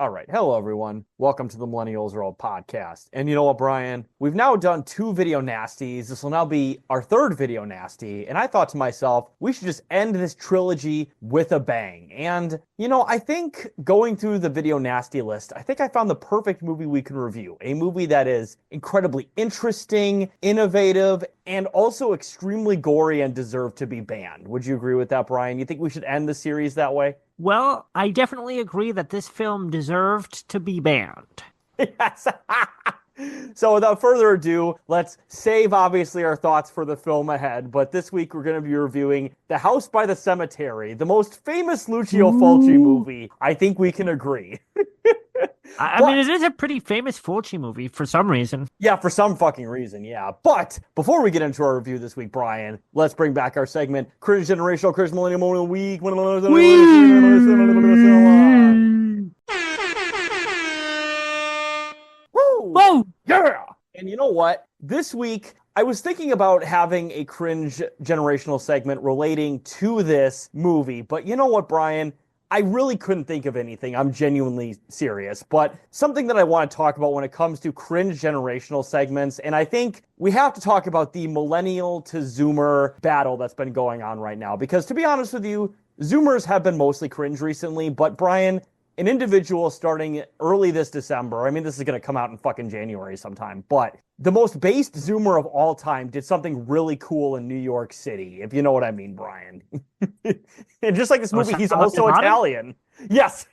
All right. Hello, everyone. Welcome to the Millennials World podcast. And you know what, Brian? We've now done 2 video nasties. This will now be our 3rd video nasty. And I thought to myself, we should just end this trilogy with a bang. And, I think going through the video nasty list, I think I found the perfect movie we can review. A movie that is incredibly interesting, innovative, and also extremely gory and deserved to be banned. Would you agree with that, Brian? You think we should end the series that way? Well, I definitely agree that this film deserved to be banned. Yes. So without further ado, let's save obviously our thoughts for the film ahead. But this week we're going to be reviewing The House by the Cemetery, the most famous Lucio Fulci movie. I think we can agree. I mean, it is a pretty famous Fulci movie for some reason. Yeah, for some fucking reason, yeah. But before we get into our review this week, Brian, let's bring back our segment, Cringe Generational Cringe Millennial Moment of the Week. Woo! Whoa! Yeah! And you know what? This week, I was thinking about having a cringe generational segment relating to this movie. But you know what, Brian? I really couldn't think of anything. I'm genuinely serious. But something that I want to talk about when it comes to cringe generational segments, and I think we have to talk about the millennial to Zoomer battle that's been going on right now. Because to be honest with you, Zoomers have been mostly cringe recently. But Brian, an individual starting early this December, I mean, this is going to come out in fucking January sometime, but the most based Zoomer of all time did something really cool in New York City, if you know what I mean, Brian. And just like this movie, he's also Italian. Yes.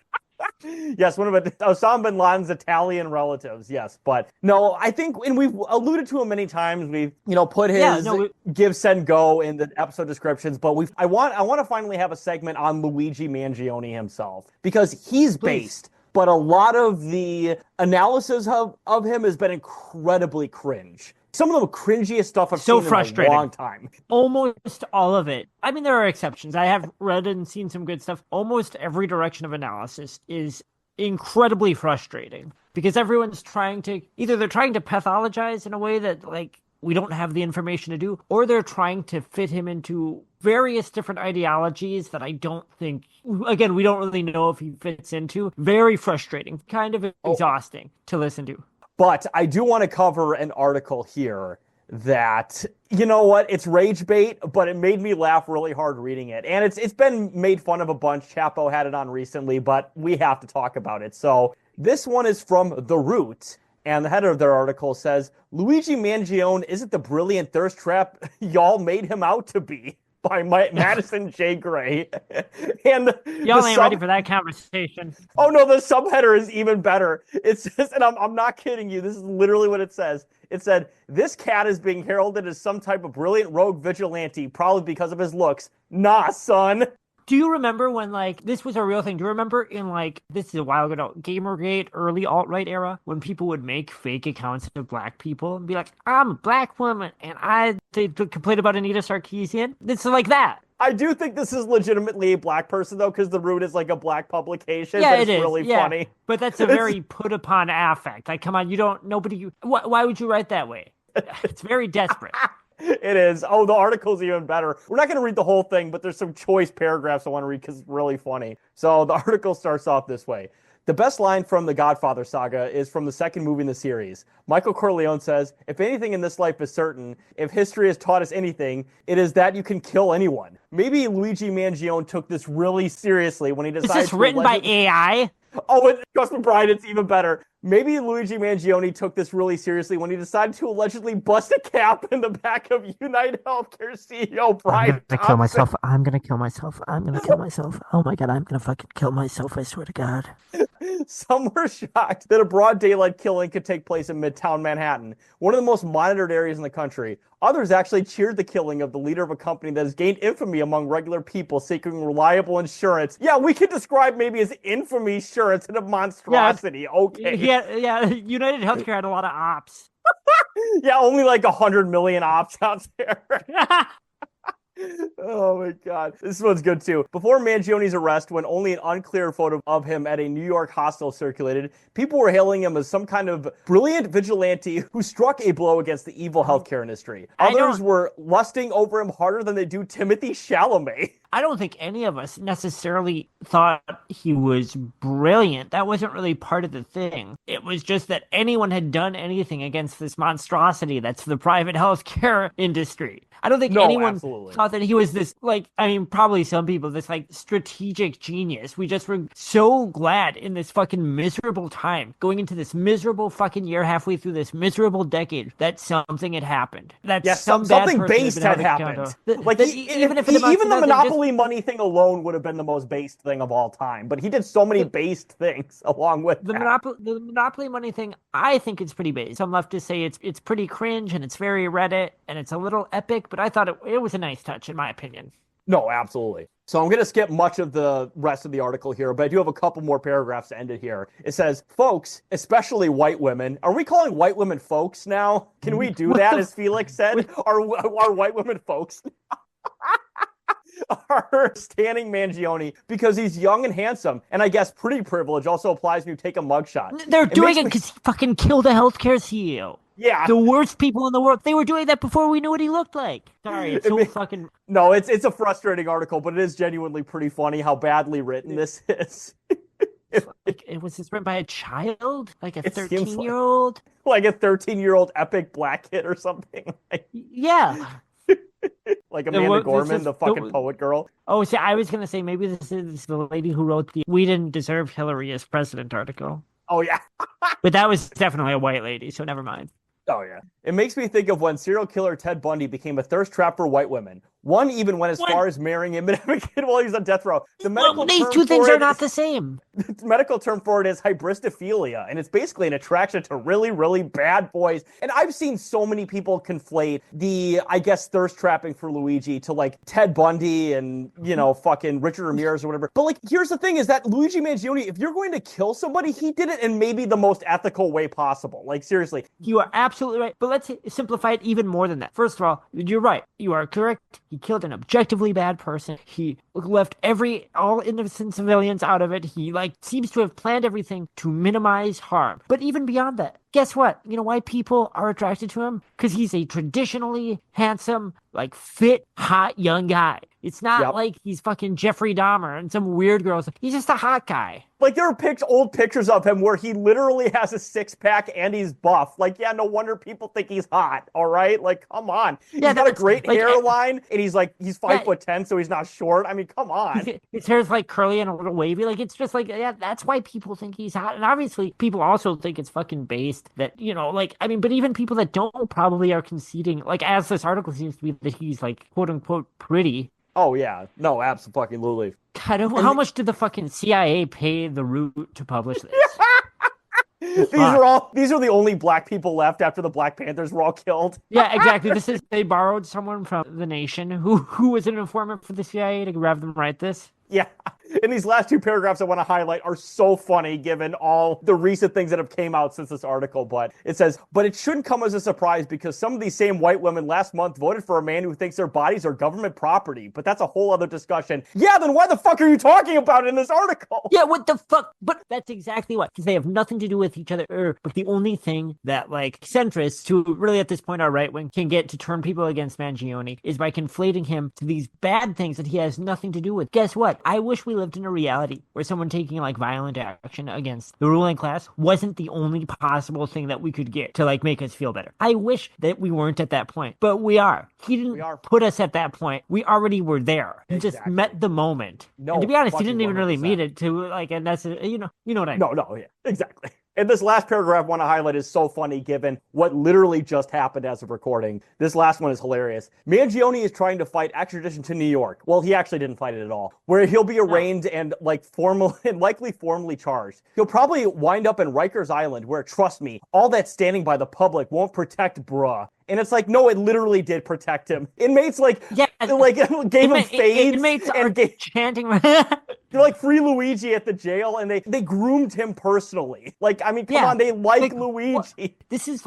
Yes, one of Osama bin Laden's Italian relatives. Yes, but no, I think, and we've alluded to him many times. We've, put his give, send, go in the episode descriptions. But I want to finally have a segment on Luigi Mangione himself because he's based. But a lot of the analysis of him has been incredibly cringe. Some of the cringiest stuff I've seen in a long time. Almost all of it. I mean, there are exceptions. I have read and seen some good stuff. Almost every direction of analysis is incredibly frustrating because everyone's trying to they're trying to pathologize in a way that we don't have the information to do, or they're trying to fit him into various different ideologies that I don't think, again, we don't really know if he fits into. Very frustrating, kind of exhausting to listen to. But I do want to cover an article here that, you know what, it's rage bait, but it made me laugh really hard reading it. And it's been made fun of a bunch. Chapo had it on recently, but we have to talk about it. So this one is from The Root, and the header of their article says, Luigi Mangione isn't the brilliant thirst trap y'all made him out to be. By Madison J. Gray. And y'all ain't ready for that conversation. Oh no, the subheader is even better. It says, and I'm not kidding you, this is literally what it says. It said, this cat is being heralded as some type of brilliant rogue vigilante, probably because of his looks. Nah, son. Do you remember when, this was a real thing? Do you remember in, this is a while ago, Gamergate, early alt-right era, when people would make fake accounts of black people and be like, I'm a black woman, and they complain about Anita Sarkeesian? It's like that. I do think this is legitimately a black person, though, because The Root is a black publication. Yeah, it's really funny. But that's a very put-upon affect. Come on, why would you write that way? It's very desperate. It is. Oh, the article's even better. We're not going to read the whole thing, but there's some choice paragraphs I want to read because it's really funny. So the article starts off this way. The best line from the Godfather saga is from the second movie in the series. Michael Corleone says, if anything in this life is certain, if history has taught us anything, it is that you can kill anyone. Maybe Luigi Mangione took this really seriously when he decided Is this written by AI? Oh, and trust me, Brian, it's even better. Maybe Luigi Mangione took this really seriously when he decided to allegedly bust a cap in the back of United Healthcare CEO Brian I'm gonna kill myself. I'm gonna kill myself. I'm gonna kill myself. Oh my god, I'm gonna fucking kill myself, I swear to God. Some were shocked that a broad daylight killing could take place in Midtown Manhattan, one of the most monitored areas in the country. Others actually cheered the killing of the leader of a company that has gained infamy among regular people seeking reliable insurance. Yeah, we could describe maybe as infamy insurance and a monstrosity. Yeah, okay. Yeah. United Healthcare had a lot of ops. Yeah, only 100 million ops out there. Oh my God. This one's good too. Before Mangione's arrest, when only an unclear photo of him at a New York hostel circulated, people were hailing him as some kind of brilliant vigilante who struck a blow against the evil healthcare industry. Others were lusting over him harder than they do Timothy Chalamet. I don't think any of us necessarily thought he was brilliant. That wasn't really part of the thing. It was just that anyone had done anything against this monstrosity that's the private healthcare industry. I don't think anyone thought that he was this, probably some people, this, strategic genius. We just were so glad in this fucking miserable time, going into this miserable fucking year, halfway through this miserable decade, that something had happened. Something based had happened. Even the Monopoly money thing alone would have been the most based thing of all time, but he did so many based things along with the Monopoly money thing. I think it's pretty based. Some left to say it's pretty cringe and it's very Reddit and it's a little epic, but I thought it was a nice touch in my opinion. No, absolutely. So I'm going to skip much of the rest of the article here, but I do have a couple more paragraphs to end it here. It says, folks, especially white women. Are we calling white women folks now? Can we do that, as Felix said? Are white women folks are standing Mangione because he's young and handsome, and I guess pretty privilege also applies when you take a mugshot. They're doing it because he fucking killed a healthcare CEO. Yeah. The worst people in the world. They were doing that before we knew what he looked like. Sorry, it's so fucking... No, it's a frustrating article, but it is genuinely pretty funny how badly written this is. It was written by a child? Like a 13-year-old? Like a 13-year-old epic black kid or something. Yeah. Like Amanda Gorman, the fucking poet girl. Oh, see, I was going to say maybe this is the lady who wrote the "We Didn't Deserve Hillary as President" article. Oh, yeah. But that was definitely a white lady, so never mind. Oh, yeah. It makes me think of when serial killer Ted Bundy became a thirst trap for white women. One even went as far as marrying him and having a kid while he was on death row. These two things are not the same. The medical term for it is hybristophilia, and it's basically an attraction to really, really bad boys. And I've seen so many people conflate the, I guess, thirst trapping for Luigi to, like, Ted Bundy and, fucking Richard Ramirez or whatever. But, like, here's the thing is that Luigi Mangione, if you're going to kill somebody, he did it in maybe the most ethical way possible. Like, seriously. You are absolutely right. But let's simplify it even more than that. First of all, you're right. You are correct. He killed an objectively bad person. He left all innocent civilians out of it. He seems to have planned everything to minimize harm. But even beyond that, guess what? You know why people are attracted to him? Because he's a traditionally handsome, fit, hot young guy. It's not like he's fucking Jeffrey Dahmer and some weird girl. He's just a hot guy. Like, there are old pictures of him where he literally has a six-pack and he's buff. Like, yeah, no wonder people think he's hot, all right? Like, come on. He's got a great hairline, and he's 5'10", so he's not short. I mean, come on. His hair's, curly and a little wavy. It's just that's why people think he's hot. And obviously, people also think it's fucking based that, but even people that don't probably are conceding, as this article seems to be, that he's, quote-unquote, pretty. Oh, yeah. No, absolutely. God, how much did the fucking CIA pay the Root to publish this? These are the only black people left after the Black Panthers were all killed. Yeah, exactly. They borrowed someone from The Nation who was an informant for the CIA to have them write this. Yeah. And these last two paragraphs I want to highlight are so funny given all the recent things that have came out since this article. But it says, but it shouldn't come as a surprise because some of these same white women last month voted for a man who thinks their bodies are government property. But that's a whole other discussion. Yeah, then why the fuck are you talking about it in this article? Yeah, what the fuck? But that's exactly why. Because they have nothing to do with each other. But the only thing that centrists, who really at this point are right wing, can get to turn people against Mangione is by conflating him to these bad things that he has nothing to do with. Guess what? I wish we lived in a reality where someone taking violent action against the ruling class wasn't the only possible thing that we could get to make us feel better. I wish that we weren't at that point, but we are. He didn't put us at that point. We already were there. He just met the moment. No, and to be honest, he didn't even really mean it to and that's you know what I mean. No, yeah, exactly. And this last paragraph I want to highlight is so funny given what literally just happened as of recording. This last one is hilarious. Mangione is trying to fight extradition to New York. Well, he actually didn't fight it at all. Where he'll be arraigned and likely formally charged. He'll probably wind up in Rikers Island where, trust me, all that standing by the public won't protect bruh. And it's no, it literally did protect him. Inmates gave him fades. Inmates are chanting. They're like free Luigi at the jail, and they groomed him personally. Like, I mean, come on, they like Luigi. This is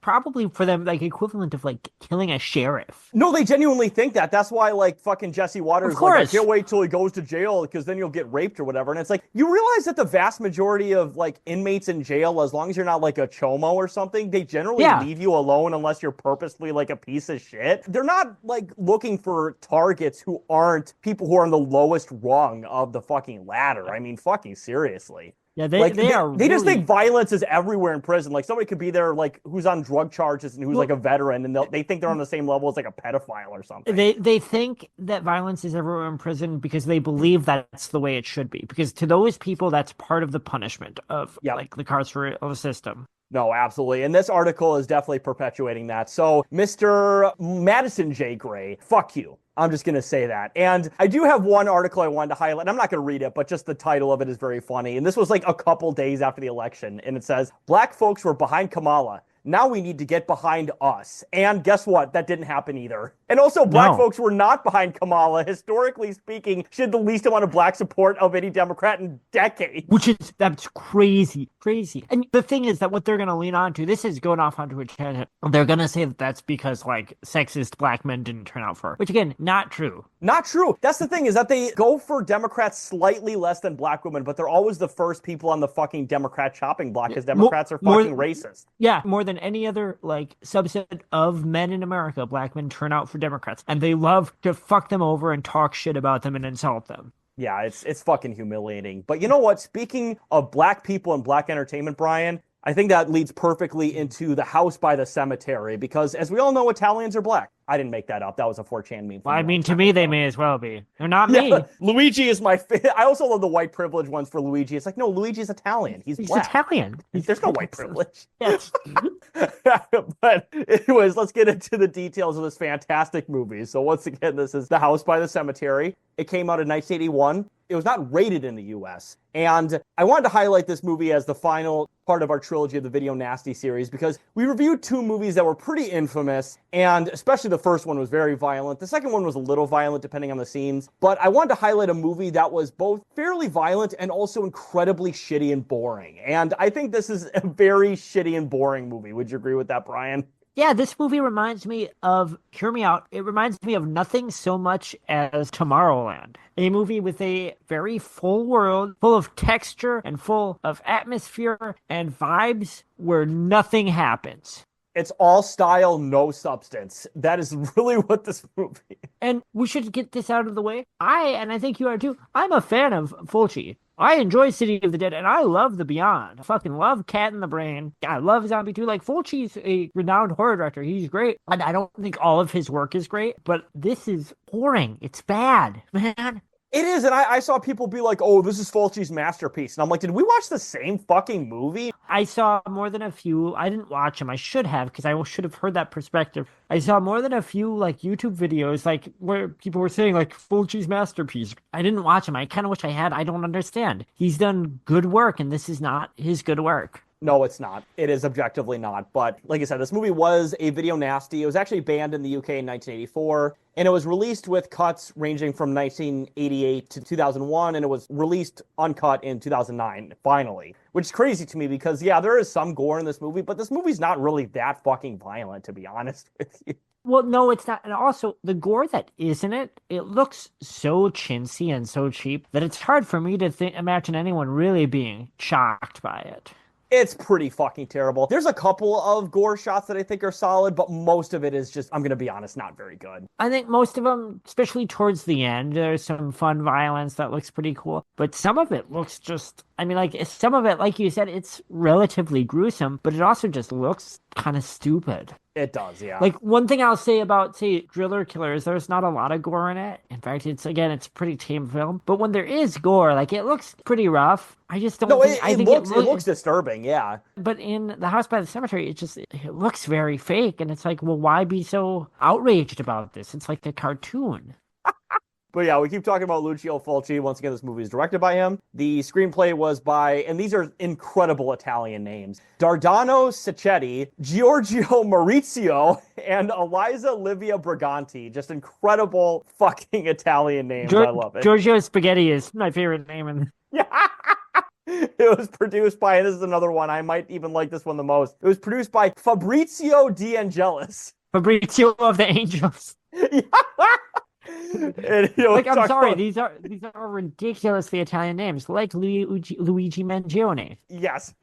probably for them like equivalent of like killing a sheriff. No, they genuinely think that. That's why like fucking Jesse Waters Of like, I course. can't wait till he goes to jail because then you'll get raped or whatever. And it's like, you realize that the vast majority of like inmates in jail, as long as you're not like a chomo or something, they generally leave you alone unless you're purposely like a piece of shit. They're not like looking for targets who aren't people who are on the lowest rung of the fucking ladder. I mean, fucking seriously. Yeah, They they just think violence is everywhere in prison. Like somebody could be there, like who's on drug charges and who's like a veteran, and they think they're on the same level as like a pedophile or something. They think that violence is everywhere in prison because they believe that's the way it should be. Because to those people, that's part of the punishment of like the carceral system. No, absolutely. And this article is definitely perpetuating that. So, Mr. Madison J. Gray, fuck you. I'm just going to say that. And I do have one article I wanted to highlight. I'm not going to read it, but just the title of it is very funny. And this was like a couple days after the election. And it says, Black folks were behind Kamala. Now we need to get behind us. And guess what? That didn't happen either. And also, Black folks were not behind Kamala. Historically speaking, she had the least amount of Black support of any Democrat in decades. That's crazy. And the thing is that what they're going to lean on to, this is going off onto a tangent. They're going to say that that's because, like, sexist Black men didn't turn out for her. Which, again, not true. Not true. That's the thing, is that they go for Democrats slightly less than Black women, but they're always the first people on the fucking Democrat chopping block because Democrats are fucking racist. Yeah, more than any other like subset of men in America, Black men turn out for Democrats, and they love to fuck them over and talk shit about them and insult them. Yeah, it's fucking humiliating. But you know what? Speaking of Black people and Black entertainment, Brian, I think that leads perfectly into The House by the Cemetery because, as we all know, Italians are Black. I didn't make that up. That was a 4chan meme. Well, I mean, to me, they may as well be. They're not me. Luigi is my favorite. I also love the white privilege ones for Luigi. It's like, no, Luigi's Italian. He's Black. Italian. There's no white privilege. Yes. But anyways, let's get into the details of this fantastic movie. So once again, this is The House by the Cemetery. It came out in 1981. It was not rated in the US. And I wanted to highlight this movie as the final part of our trilogy of the Video Nasty series because we reviewed two movies that were pretty infamous, and especially the first one was very violent. The second one was a little violent depending on the scenes. But I wanted to highlight a movie that was both fairly violent and also incredibly shitty and boring. And I think this is a very shitty and boring movie. Would you agree with that, Brian? Yeah, this movie reminds me of, hear me out, it reminds me of nothing so much as Tomorrowland. A movie with a very full world, full of texture and full of atmosphere and vibes where nothing happens. It's all style, no substance. That is really what this movie is. And we should get this out of the way. And I think you are too, I'm a fan of Fulci. I enjoy City of the Dead, and I love The Beyond. I fucking love Cat in the Brain. I love Zombie 2. Like, Fulci's a renowned horror director. He's great. And I don't think all of his work is great, but this is boring. It's bad, man. It is, and I saw people be like, oh, this is Fulci's masterpiece. And I'm like, did we watch the same fucking movie? I saw more than a few. I didn't watch them. I should have, because I should have heard that perspective. I saw more than a few, like, YouTube videos, like, where people were saying, like, Fulci's masterpiece. I didn't watch them. I kind of wish I had. I don't understand. He's done good work, and this is not his good work. No, it's not. It is objectively not. But like I said, this movie was a video nasty. It was actually banned in the UK in 1984, and it was released with cuts ranging from 1988 to 2001, and it was released uncut in 2009, finally. Which is crazy to me because, yeah, there is some gore in this movie, but this movie's not really that fucking violent, to be honest with you. Well, no, it's not. And also, the gore that is in it, it looks so chintzy and so cheap that it's hard for me to imagine anyone really being shocked by it. It's pretty fucking terrible. There's a couple of gore shots that I think are solid, but most of it is just, I'm going to be honest, not very good. I think most of them, especially towards the end, there's some fun violence that looks pretty cool. But some of it looks just, I mean, like, some of it, like you said, it's relatively gruesome, but it also just looks kind of stupid. It does, yeah. Like, one thing I'll say about, say, Driller Killers, there's not a lot of gore in it. In fact, it's a pretty tame film. But when there is gore, like, it looks pretty rough. I just don't think... It looks disturbing, yeah. But in The House by the Cemetery, it looks very fake. And it's like, well, why be so outraged about this? It's like a cartoon. But yeah, we keep talking about Lucio Fulci. Once again, this movie is directed by him. The screenplay was by, and these are incredible Italian names, Dardano Sacchetti, Giorgio Maurizio, and Eliza Livia Briganti. Just incredible fucking Italian names. I love it. Giorgio Spaghetti is my favorite name. Yeah. It was produced by, and this is another one, I might even like this one the most. It was produced by Fabrizio De Angelis. Fabrizio of the Angels. Yeah. And, like, I'm sorry, these are ridiculously Italian names, like Luigi Mangione. Yes.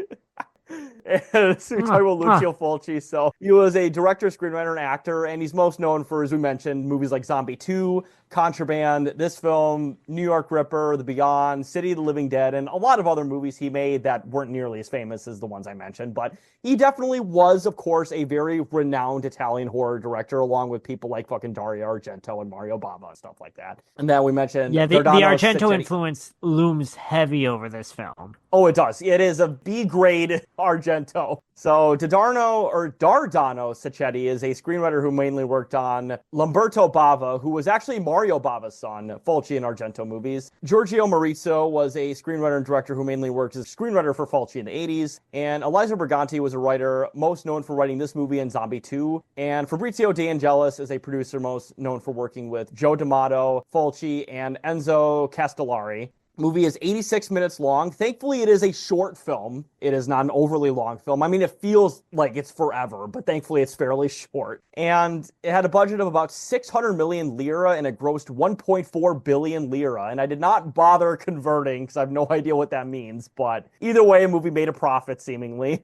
And so we're talking about Lucio Fulci. So he was a director, screenwriter, and actor, and he's most known for, as we mentioned, movies like Zombie 2, Contraband, this film, New York Ripper, The Beyond, City of the Living Dead, and a lot of other movies he made that weren't nearly as famous as the ones I mentioned. But he definitely was, of course, a very renowned Italian horror director, along with people like fucking Dario Argento and Mario Bava and stuff like that. And then we mentioned the Argento influence looms heavy over this film. Oh, it does. It is a B-grade Argento. So Dardano Sacchetti is a screenwriter who mainly worked on Lamberto Bava, who was actually Mario Bava's son, Fulci and Argento movies. Giorgio Maurizio was a screenwriter and director who mainly worked as a screenwriter for Fulci in the 80s. And Eliza Briganti was a writer most known for writing this movie and Zombie 2. And Fabrizio De Angelis is a producer most known for working with Joe D'Amato, Fulci, and Enzo Castellari. Movie is 86 minutes long. Thankfully, it is a short film. It is not an overly long film. I mean, it feels like it's forever, but thankfully it's fairly short. And it had a budget of about 600 million lira, and it grossed 1.4 billion lira. And I did not bother converting because I have no idea what that means. But either way, a movie made a profit, seemingly.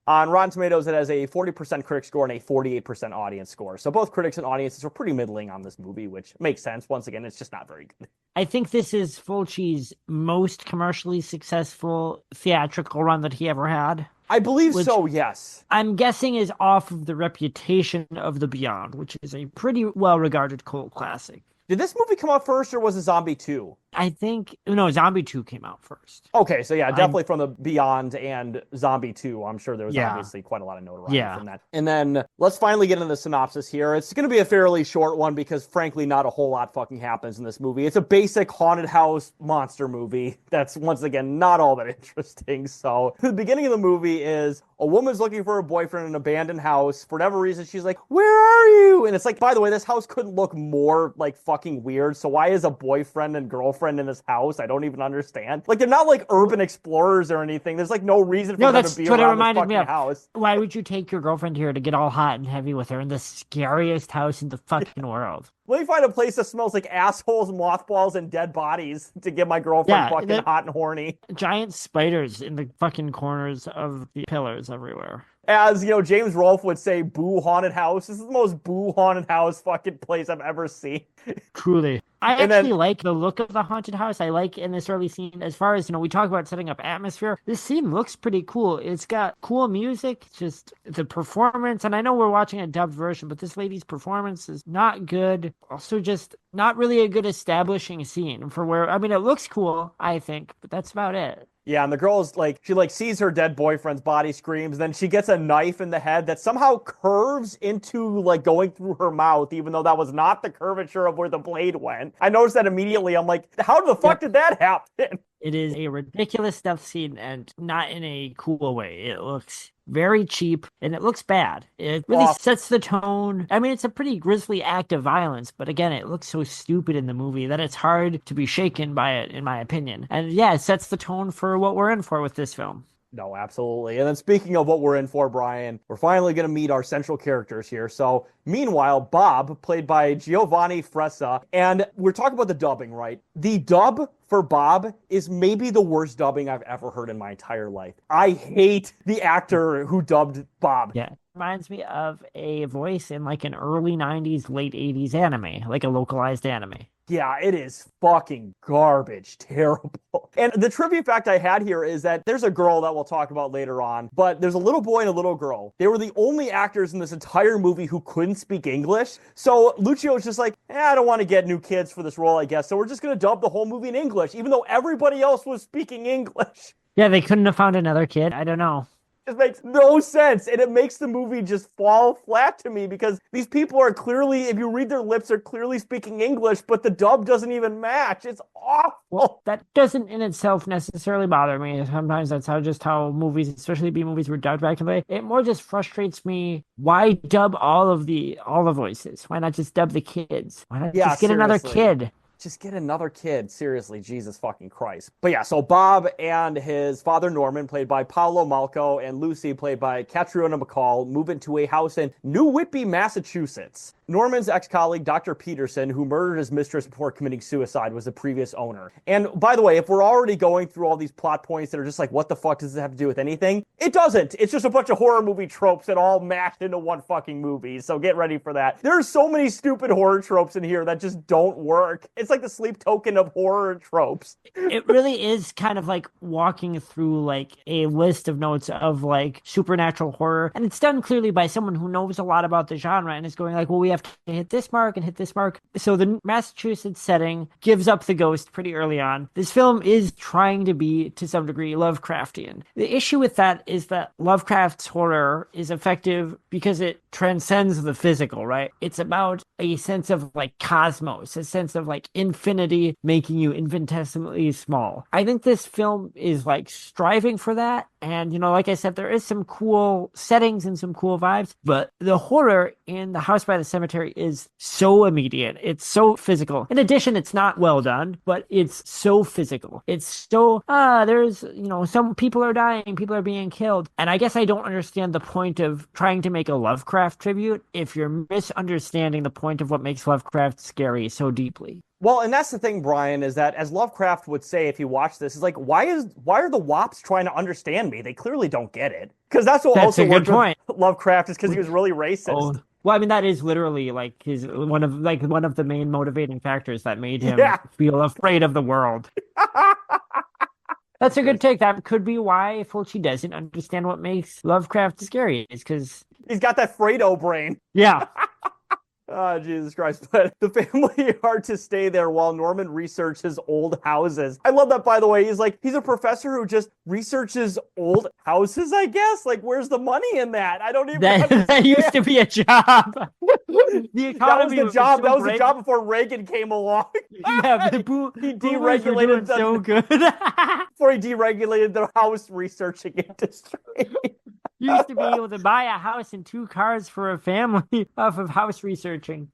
On Rotten Tomatoes, it has a 40% critic score and a 48% audience score. So both critics and audiences were pretty middling on this movie, which makes sense. Once again, it's just not very good. I think this is Fulci's most commercially successful theatrical run that he ever had. I believe so, yes. I'm guessing is off of the reputation of The Beyond, which is a pretty well-regarded cult classic. Did this movie come out first, or was it Zombie 2? I think, no, Zombie 2 came out first. Okay, so yeah, definitely from The Beyond and Zombie 2, I'm sure there was obviously quite a lot of notoriety from that. And then let's finally get into the synopsis here. It's going to be a fairly short one because, frankly, not a whole lot fucking happens in this movie. It's a basic haunted house monster movie that's, once again, not all that interesting. So the beginning of the movie is a woman's looking for a boyfriend in an abandoned house. For whatever reason, she's like, "Where are you?" And it's like, by the way, this house couldn't look more, like, fucking weird. So why is a boyfriend and girlfriend in this house? I don't even understand. Like, they're not like urban explorers or anything. There's like no reason for them to be around this fucking house. Why would you take your girlfriend here to get all hot and heavy with her in the scariest house in the fucking world? Let me find a place that smells like assholes, mothballs, and dead bodies to get my girlfriend fucking hot and horny. Giant spiders in the fucking corners of the pillars everywhere. As, you know, James Rolfe would say, boo haunted house. This is the most boo haunted house fucking place I've ever seen. Truly. I actually like the look of the haunted house. I like in this early scene, as far as, you know, we talk about setting up atmosphere. This scene looks pretty cool. It's got cool music, just the performance. And I know we're watching a dubbed version, but this lady's performance is not good. Also, just not really a good establishing scene for where, I mean, it looks cool, I think, but that's about it. Yeah, and the girl's like, she like sees her dead boyfriend's body, screams, then she gets a knife in the head that somehow curves into like going through her mouth, even though that was not the curvature of where the blade went. I noticed that immediately. I'm like, how the fuck did that happen? It is a ridiculous death scene and not in a cool way. It looks very cheap and it looks bad. It really sets the tone. I mean, it's a pretty grisly act of violence, but again, it looks so stupid in the movie that it's hard to be shaken by it, in my opinion. And yeah, it sets the tone for what we're in for with this film. No, absolutely. And then speaking of what we're in for, Brian, we're finally going to meet our central characters here. So meanwhile, Bob, played by Giovanni Fressa, and we're talking about the dubbing, right? The dub for Bob is maybe the worst dubbing I've ever heard in my entire life. I hate the actor who dubbed Bob. Yeah. Reminds me of a voice in like an early 90s, late 80s anime, like a localized anime. Yeah, it is fucking garbage. Terrible. And the trivia fact I had here is that there's a girl that we'll talk about later on, but there's a little boy and a little girl. They were the only actors in this entire movie who couldn't speak English. So Lucio was just like, I don't want to get new kids for this role, I guess. So we're just going to dub the whole movie in English, even though everybody else was speaking English. Yeah, they couldn't have found another kid. I don't know. Just makes no sense. And it makes the movie just fall flat to me because these people are clearly, if you read their lips, they're clearly speaking English, but the dub doesn't even match. It's awful. Well, that doesn't in itself necessarily bother me. Sometimes that's how movies, especially B movies, were dubbed back in the day. It more just frustrates me. Why dub all the voices? Why not just dub the kids? Why not just get another kid? Just get another kid. Seriously, Jesus fucking Christ. But yeah, so Bob and his father Norman, played by Paolo Malco, and Lucy, played by Catriona McCall, move into a house in New Whitby, Massachusetts. Norman's ex-colleague, Dr. Peterson, who murdered his mistress before committing suicide, was the previous owner. And by the way, if we're already going through all these plot points that are just like, what the fuck does this have to do with anything? It doesn't. It's just a bunch of horror movie tropes that all mashed into one fucking movie. So get ready for that. There's so many stupid horror tropes in here that just don't work. It's like the sleep token of horror tropes. It really is kind of like walking through like a list of notes of like supernatural horror. And it's done clearly by someone who knows a lot about the genre and is going like, well, we have to hit this mark and hit this mark. So the Massachusetts setting gives up the ghost pretty early on. This film is trying to be, to some degree, Lovecraftian. The issue with that is that Lovecraft's horror is effective because it transcends the physical, right? It's about a sense of like cosmos, a sense of like infinity making you infinitesimally small. I think this film is like striving for that. And, you know, like I said, there is some cool settings and some cool vibes, but the horror in The House by the Cemetery is so immediate. It's so physical. In addition, it's not well done, but it's so physical. It's so, there's, you know, some people are dying, people are being killed. And I guess I don't understand the point of trying to make a Lovecraft tribute if you're misunderstanding the point of what makes Lovecraft scary so deeply. Well, and that's the thing, Brian, is that as Lovecraft would say if he watched this, is like, why are the WAPs trying to understand me? They clearly don't get it. Because that's what also worked with Lovecraft, is because he was really racist. Oh. Well, I mean, that is literally like one of the main motivating factors that made him feel afraid of the world. That's a good take. That could be why Fulci doesn't understand what makes Lovecraft scary. Is because he's got that Fredo brain. Yeah. Oh, Jesus Christ. But the family are to stay there while Norman researches old houses. I love that, by the way. He's a professor who just researches old houses, I guess. Like, where's the money in that? I don't even understand. That used to be a job. The economy that was the job. That was the job before Reagan came along. Yeah, he deregulated so good. Before he deregulated the house researching industry. You used to be able to buy a house and 2 cars for a family off of house researching.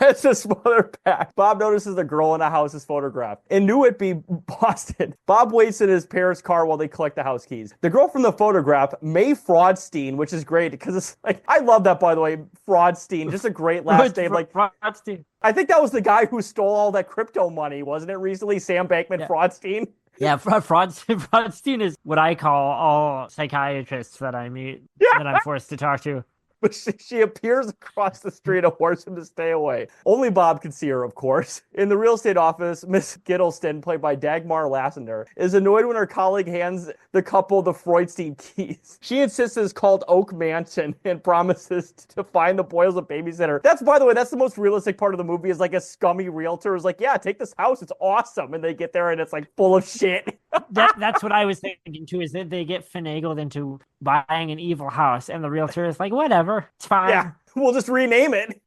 As a smother pack, Bob notices the girl in the house is photographed. In New Whitby, Boston, Bob waits in his parents' car while they collect the house keys. The girl from the photograph, Mae Fraudstein, which is great because it's like, I love that, by the way, Fraudstein, just a great last name. Like, Fraudstein. I think that was the guy who stole all that crypto money, wasn't it recently? Sam Bankman-Fraudstein? Yeah, Fraudstein is what I call all psychiatrists that I meet, that I'm forced to talk to. But she appears across the street and warns him to stay away. Only Bob can see her, of course. In the real estate office, Miss Gittleston, played by Dagmar Lassender, is annoyed when her colleague hands the couple the Freudstein keys. She insists it's called Oak Mansion and promises to find the boy as a babysitter. That's, by the way, that's the most realistic part of the movie, is like a scummy realtor is like, yeah, take this house, it's awesome. And they get there and it's like full of shit. That's what I was thinking too, is that they get finagled into buying an evil house and the realtor is like, whatever, it's fine. Yeah, we'll just rename it.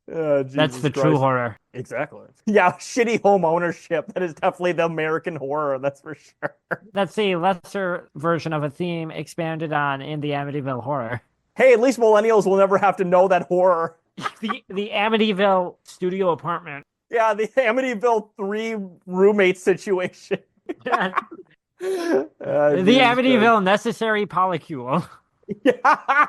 That's the true horror. Exactly. Yeah, shitty home ownership. That is definitely the American horror, that's for sure. That's a lesser version of a theme expanded on in the Amityville Horror. Hey, at least millennials will never have to know that horror. The Amityville studio apartment. Yeah, the Amityville 3 roommate situation. The Amityville necessary polycule. Yeah.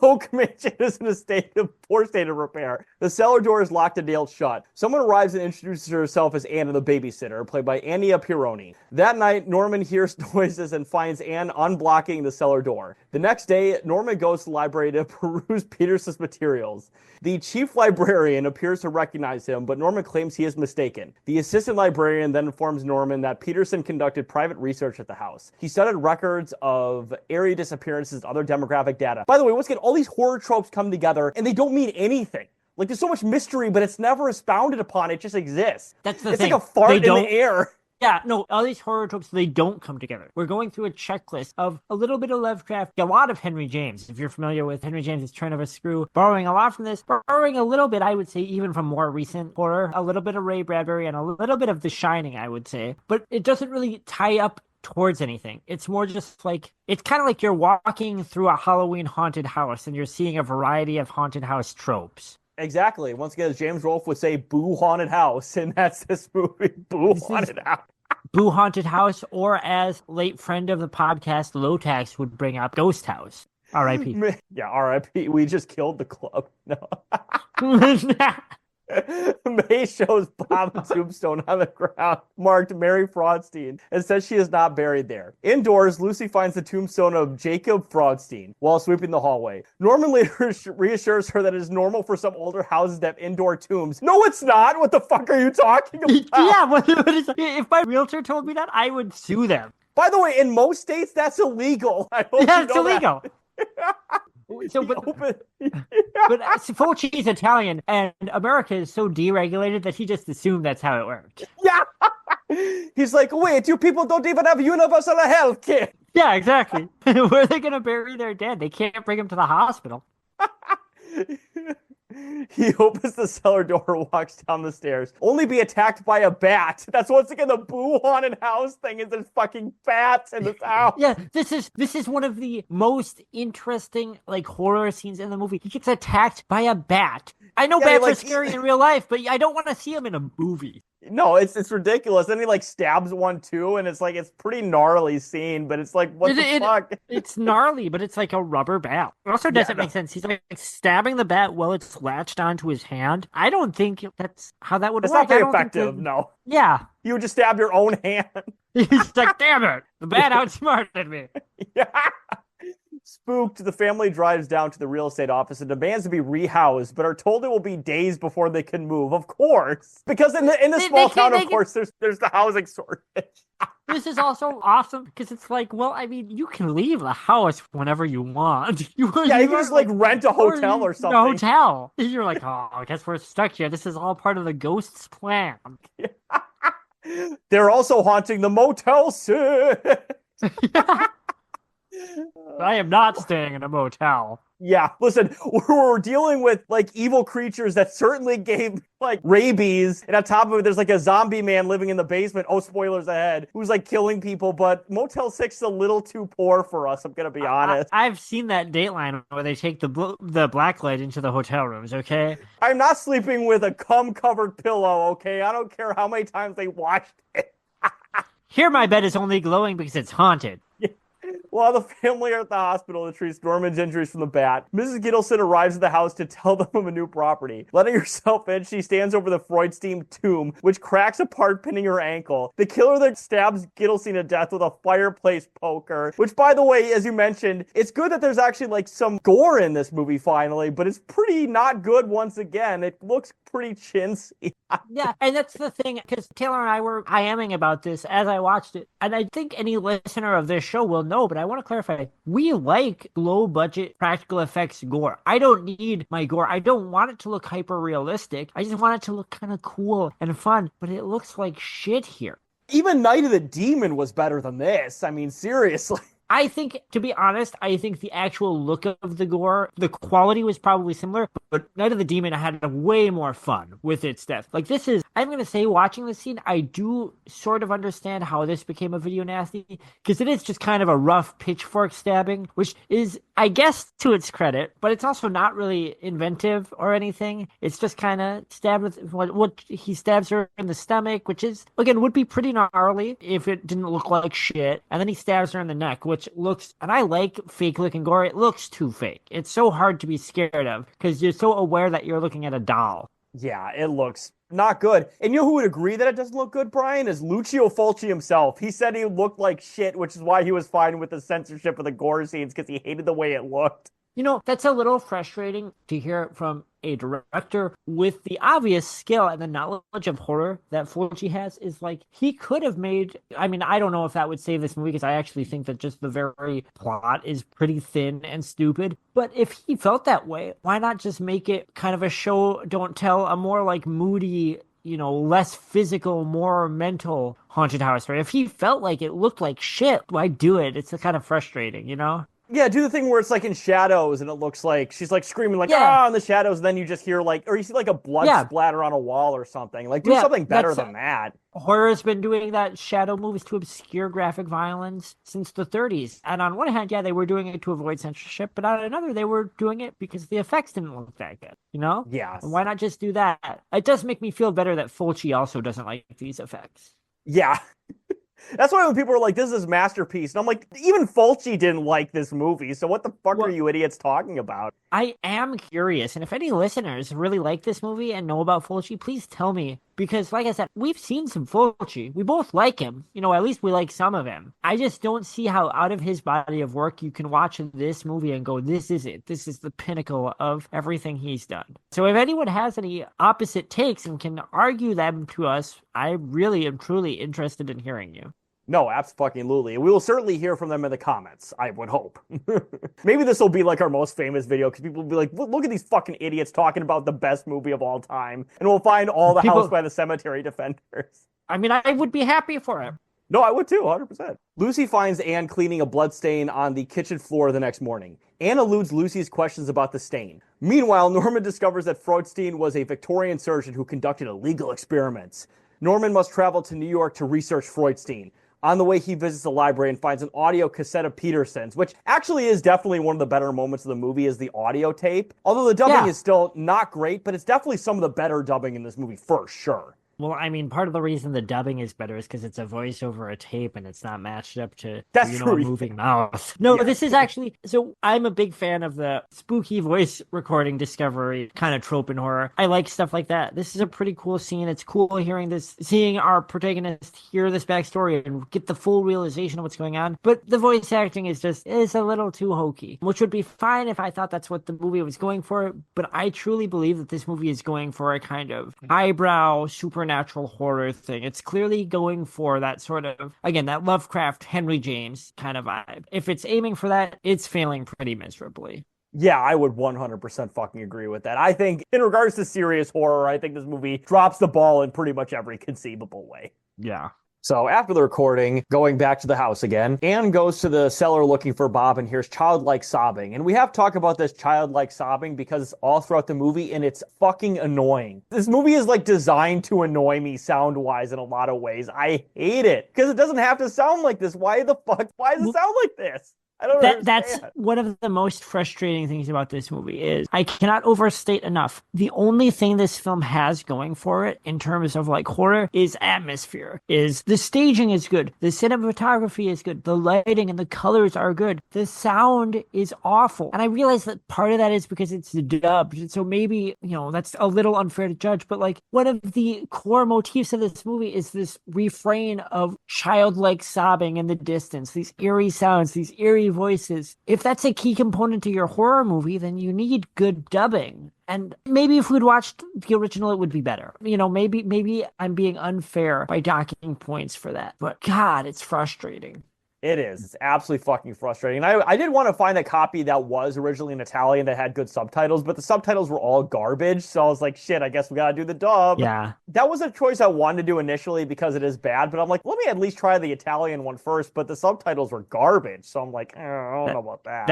Oak Mansion is in a poor state of repair. The cellar door is locked and nailed shut. Someone arrives and introduces herself as Anna, the babysitter, played by Ania Pironi. That night, Norman hears noises and finds Anne unblocking the cellar door. The next day, Norman goes to the library to peruse Peterson's materials. The chief librarian appears to recognize him, but Norman claims he is mistaken. The assistant librarian then informs Norman that Peterson conducted private research at the house. He studied records of area disappearances and other demographic data. By the way, once again, all these horror tropes come together and they don't mean anything. Like, there's so much mystery, but it's never expounded upon. It just exists. That's the thing. It's like a fart in the air. Yeah, no, all these horror tropes, they don't come together. We're going through a checklist of a little bit of Lovecraft, a lot of Henry James. If you're familiar with Henry James' Turn of a Screw, borrowing a lot from this, borrowing a little bit, I would say, even from more recent horror, a little bit of Ray Bradbury and a little bit of The Shining, I would say. But it doesn't really tie up towards anything. It's more just like, it's kind of like you're walking through a Halloween haunted house and you're seeing a variety of haunted house tropes. Exactly. Once again, as James Rolfe would say, boo haunted house, and that's this movie, boo haunted house. Boo Haunted House, or as late friend of the podcast, Lotax, would bring up, Ghost House. R.I.P. Yeah, R.I.P. We just killed the club. No. May shows Bob's tombstone on the ground, marked Mary Fraudstein, and says she is not buried there. Indoors, Lucy finds the tombstone of Jacob Fraudstein while sweeping the hallway. Norman later reassures her that it is normal for some older houses to have indoor tombs. No, it's not! What the fuck are you talking about? Yeah, if my realtor told me that, I would sue them. By the way, in most states, that's illegal. I hope yeah, you know it's illegal. So, but Fulci is Italian, and America is so deregulated that he just assumed that's how it worked. Yeah. He's like, wait, you people don't even have universal health care. Yeah, exactly. Where are they going to bury their dead? They can't bring them to the hospital. He opens the cellar door, walks down the stairs, only be attacked by a bat. That's once again the boo haunted house thing, is there's fucking bats in this house. Yeah, this is one of the most interesting like horror scenes in the movie. He gets attacked by a bat. I know bats are scary in real life, but I don't want to see them in a movie. No, it's ridiculous. Then he like stabs one too, and it's like it's pretty gnarly scene, but it's like what the fuck? It's gnarly, but it's like a rubber bat. It also doesn't make sense. He's like stabbing the bat while it's latched onto his hand. I don't think that's how that would work. It's not very effective, no. Yeah. You would just stab your own hand. He's like, damn it, the bat outsmarted me. Yeah. Spooked, the family drives down to the real estate office and demands to be rehoused, but are told it will be days before they can move. Of course, because in the small town, of course, there's the housing shortage. This is also awesome because it's like, well, I mean, you can leave the house whenever you want. You can just like rent a hotel or something. A hotel. You're like, oh, I guess we're stuck here. This is all part of the ghost's plan. They're also haunting the Motel 6. I am not staying in a motel. Yeah, listen, we're dealing with like evil creatures that certainly gave like rabies, and on top of it, there's like a zombie man living in the basement. Oh, spoilers ahead, who's like killing people. But Motel 6 is a little too poor for us. I'm gonna be honest. I've seen that Dateline where they take the blacklight into the hotel rooms. Okay, I'm not sleeping with a cum-covered pillow. Okay, I don't care how many times they washed it. Here, my bed is only glowing because it's haunted. While the family are at the hospital to treat Norman's injuries from the bat, Mrs. Gittleson arrives at the house to tell them of a new property. Letting herself in, she stands over the Freudstein tomb, which cracks apart, pinning her ankle. The killer then stabs Gittleson to death with a fireplace poker, which, by the way, as you mentioned, it's good that there's actually like some gore in this movie finally, but it's pretty not good once again. It looks pretty chintzy. Yeah, and that's the thing, because Taylor and I were IMing about this as I watched it, and I think any listener of this show will know, but I want to clarify, we like low-budget practical effects gore. I don't need my gore. I don't want it to look hyper-realistic. I just want it to look kind of cool and fun, but it looks like shit here. Even Night of the Demon was better than this. I mean, seriously. I think, to be honest, I think the actual look of the gore, the quality was probably similar, but Night of the Demon had way more fun with its death. Like, this is, I'm going to say, watching this scene, I do sort of understand how this became a video nasty, because it is just kind of a rough pitchfork stabbing, which is, I guess, to its credit, but it's also not really inventive or anything. It's just kind of stabbed with what he stabs her in the stomach, which is, again, would be pretty gnarly if it didn't look like shit, and then he stabs her in the neck, which looks, and I like fake looking gore, it looks too fake. It's so hard to be scared of because you're so aware that you're looking at a doll. Yeah, it looks not good. And you know who would agree that it doesn't look good, Brian? Is Lucio Fulci himself. He said he looked like shit, which is why he was fine with the censorship of the gore scenes, because he hated the way it looked. You know, that's a little frustrating to hear from a director with the obvious skill and the knowledge of horror that Fulci has. Is like, he could have made, I mean, I don't know if that would save this movie, because I actually think that just the very plot is pretty thin and stupid. But if he felt that way, why not just make it kind of a show, don't tell, a more like moody less physical, more mental haunted house story. If he felt like it looked like shit, why do it? It's kind of frustrating, you know? Yeah, do the thing where it's like in shadows and it looks like she's like screaming like Yeah. ah in the shadows, and then you just hear like, or you see like a blood Yeah. splatter on a wall or something. Like do Yeah, something better than that. Horror's been doing that, shadow movies to obscure graphic violence since the 30s. And on one hand, yeah, they were doing it to avoid censorship, but on another, they were doing it because the effects didn't look that good, you know? Yes. And why not just do that? It does make me feel better that Fulci also doesn't like these effects. Yeah. That's why when people are like, this is his masterpiece. And I'm like, even Fulci didn't like this movie. So what the fuck are you idiots talking about? I am curious. And if any listeners really like this movie and know about Fulci, please tell me. Because, like I said, we've seen some Fulci. We both like him. At least we like some of him. I just don't see how out of his body of work you can watch this movie and go, this is it. This is the pinnacle of everything he's done. So if anyone has any opposite takes and can argue them to us, I really am truly interested in hearing you. No, absolutely. We will certainly hear from them in the comments, I would hope. Maybe this will be like our most famous video because people will be like, look at these fucking idiots talking about the best movie of all time. And we'll find all the House by the Cemetery defenders. I mean, I would be happy for it. No, I would too, 100%. Lucy finds Anne cleaning a blood stain on the kitchen floor the next morning. Anne eludes Lucy's questions about the stain. Meanwhile, Norman discovers that Freudstein was a Victorian surgeon who conducted illegal experiments. Norman must travel to New York to research Freudstein. On the way, he visits the library and finds an audio cassette of Peterson's, which actually is definitely one of the better moments of the movie is the audio tape. Although the dubbing is still not great, but it's definitely some of the better dubbing in this movie for sure. Well, I mean, part of the reason the dubbing is better is because it's a voice over a tape and it's not matched up to, a moving mouth. No, this is actually... So I'm a big fan of the spooky voice recording discovery kind of trope in horror. I like stuff like that. This is a pretty cool scene. It's cool seeing our protagonist hear this backstory and get the full realization of what's going on. But the voice acting is a little too hokey, which would be fine if I thought that's what the movie was going for. But I truly believe that this movie is going for a kind of highbrow, supernatural horror thing. It's clearly going for that sort of, again, that Lovecraft, Henry James kind of vibe. If it's aiming for that, it's failing pretty miserably. Yeah, I would 100% fucking agree with that. I think in regards to serious horror, I think this movie drops the ball in pretty much every conceivable way. Yeah. So after the recording, going back to the house again, Anne goes to the cellar looking for Bob and hears childlike sobbing. And we have talked about this childlike sobbing because it's all throughout the movie and it's fucking annoying. This movie is like designed to annoy me sound-wise in a lot of ways. I hate it because it doesn't have to sound like this. Why does it sound like this? I don't understand. That's one of the most frustrating things about this movie is I cannot overstate enough. The only thing this film has going for it in terms of like horror is atmosphere. Is the staging is good. The cinematography is good. The lighting and the colors are good. The sound is awful. And I realize that part of that is because it's dubbed. So maybe, that's a little unfair to judge. But like one of the core motifs of this movie is this refrain of childlike sobbing in the distance. These eerie sounds, these eerie voices. If that's a key component to your horror movie, then you need good dubbing. And maybe if we'd watched the original, it would be better. Maybe I'm being unfair by docking points for that. But God, it's frustrating. It is. It's absolutely fucking frustrating. And I did want to find a copy that was originally in Italian that had good subtitles, but the subtitles were all garbage. So I was like, shit, I guess we got to do the dub. Yeah. That was a choice I wanted to do initially because it is bad, but I'm like, let me at least try the Italian one first. But the subtitles were garbage. So I'm like, I don't know about that.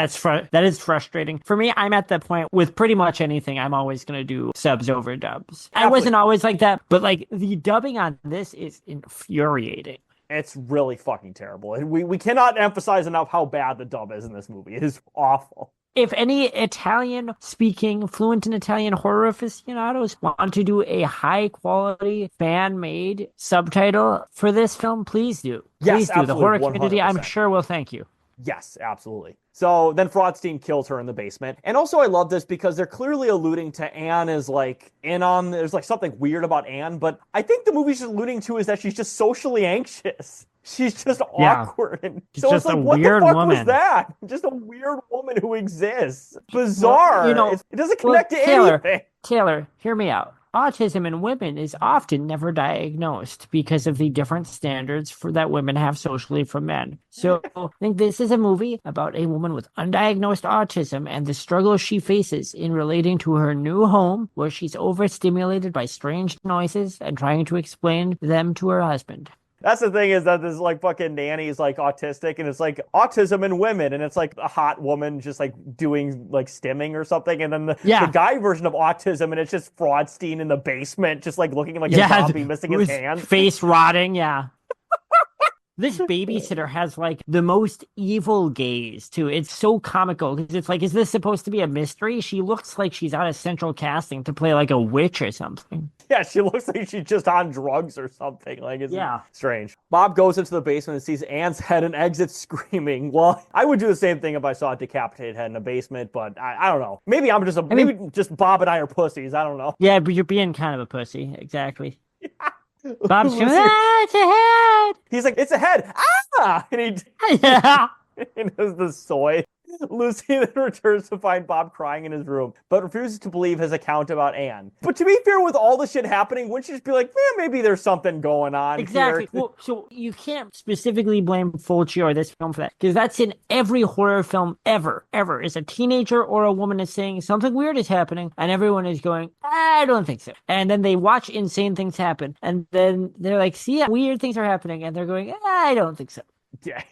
That is frustrating. For me, I'm at that point with pretty much anything. I'm always going to do subs over dubs. Absolutely. I wasn't always like that, but like the dubbing on this is infuriating. It's really fucking terrible. And we cannot emphasize enough how bad the dub is in this movie. It is awful. If any Italian-speaking, fluent in Italian horror aficionados want to do a high-quality, fan-made subtitle for this film, please do. Please do. The horror community, 100%. I'm sure, will thank you. Yes, absolutely. So then Freudstein kills her in the basement. And also I love this because they're clearly alluding to Anne is like in on, there's like something weird about Anne, but I think the movie's alluding to is that she's just socially anxious. She's just awkward. And she's so just it's like, a what weird the fuck woman. was that? Just a weird woman who exists. Bizarre. Well, it doesn't connect to anything. Taylor, hear me out. autism in women is often never diagnosed because of the different standards that women have socially from men. So I think this is a movie about a woman with undiagnosed autism and the struggle she faces in relating to her new home, where she's overstimulated by strange noises and trying to explain them to her husband. That's the thing, is that this like fucking nanny is like autistic, and it's like autism in women, and it's like a hot woman just like doing like stimming or something, and then the guy version of autism, and it's just Fraudstein in the basement just like looking like a zombie missing his hand, face rotting. This babysitter has like the most evil gaze too. It's so comical because it's like, is this supposed to be a mystery? She looks like she's out of central casting to play like a witch or something. Yeah, she looks like she's just on drugs or something. Like, it's strange. Bob goes into the basement and sees Anne's head and exits screaming. Well, I would do the same thing if I saw a decapitated head in a basement, but I don't know. Maybe I'm just maybe just Bob and I are pussies. I don't know. Yeah, but you're being kind of a pussy. Exactly. Bob's going, it's a head. He's like, it's a head. Ah! And he does the soy. Lucy then returns to find Bob crying in his room, but refuses to believe his account about Anne. But to be fair, with all the shit happening, wouldn't you just be like, maybe there's something going on exactly. here? Well, so you can't specifically blame Fulci or this film for that, because that's in every horror film ever. Is a teenager or a woman is saying something weird is happening, and everyone is going, I don't think so. And then they watch insane things happen, and then they're like, see, weird things are happening, and they're going, I don't think so. Yeah.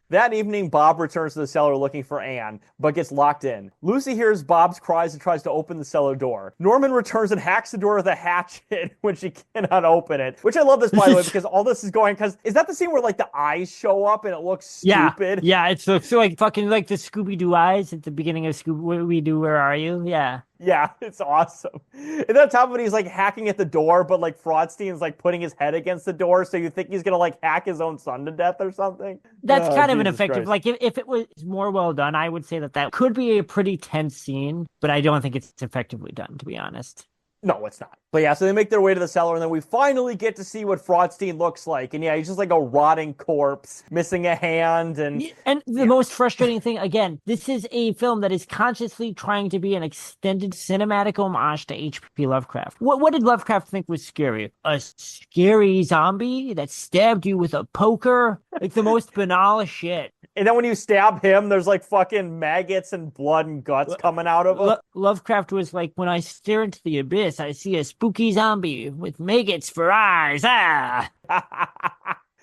That evening, Bob returns to the cellar looking for Anne, but gets locked in. Lucy hears Bob's cries and tries to open the cellar door. Norman returns and hacks the door with a hatchet when she cannot open it. Which I love this, by the way, because all this is going, because is that the scene where like the eyes show up and it looks stupid? Yeah, it's so like fucking like the Scooby-Doo eyes at the beginning of Scooby-Doo, Where Are You? Yeah. Yeah, it's awesome. And then on top of it, he's like hacking at the door, but like Fraudstein's like putting his head against the door, so you think he's gonna like hack his own son to death or something. That's kind of an effective, Christ. Like if it was more well done, I would say that could be a pretty tense scene, but I don't think it's effectively done, to be honest. No, it's not. But yeah, so they make their way to the cellar, and then we finally get to see what Fraudstein looks like. And yeah, he's just like a rotting corpse, missing a hand. And the most frustrating thing, again, this is a film that is consciously trying to be an extended cinematic homage to H.P. Lovecraft. What did Lovecraft think was scary? A scary zombie that stabbed you with a poker? Like the most banal shit. And then when you stab him, there's like fucking maggots and blood and guts coming out of him. Lovecraft was like, when I stare into the abyss, I see a spooky zombie with maggots for eyes. Ah!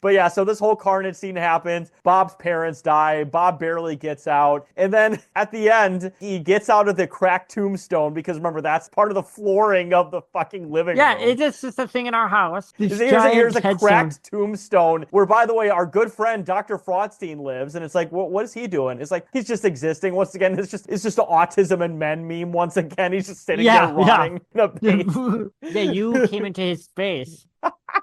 But yeah, so this whole carnage scene happens. Bob's parents die. Bob barely gets out. And then at the end, he gets out of the cracked tombstone, because remember, that's part of the flooring of the fucking living room. Yeah, it's just a thing in our house. Here's a cracked tombstone where, by the way, our good friend Dr. Fraudstein lives. And it's like, what is he doing? It's like, he's just existing. Once again, it's just an autism and men meme. Once again, he's just sitting there rotting in a base. Yeah, you came into his space.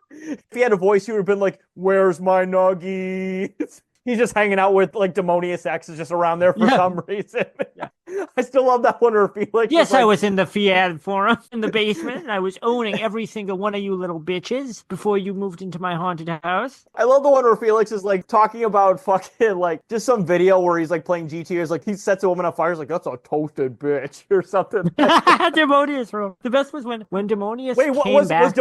If he had a voice, he would have been like, where's my nuggies? He's just hanging out with like Demonius X is just around there for some reason. Yeah. I still love that one where Felix. Yes, I was in the Fiat forum in the basement, and I was owning every single one of you little bitches before you moved into my haunted house. I love the one where Felix is like talking about fucking like just some video where he's like playing GTA. He's like, he sets a woman on fire. He's like, that's a toasted bitch or something. Demonius, bro. The best was when Demonius came back.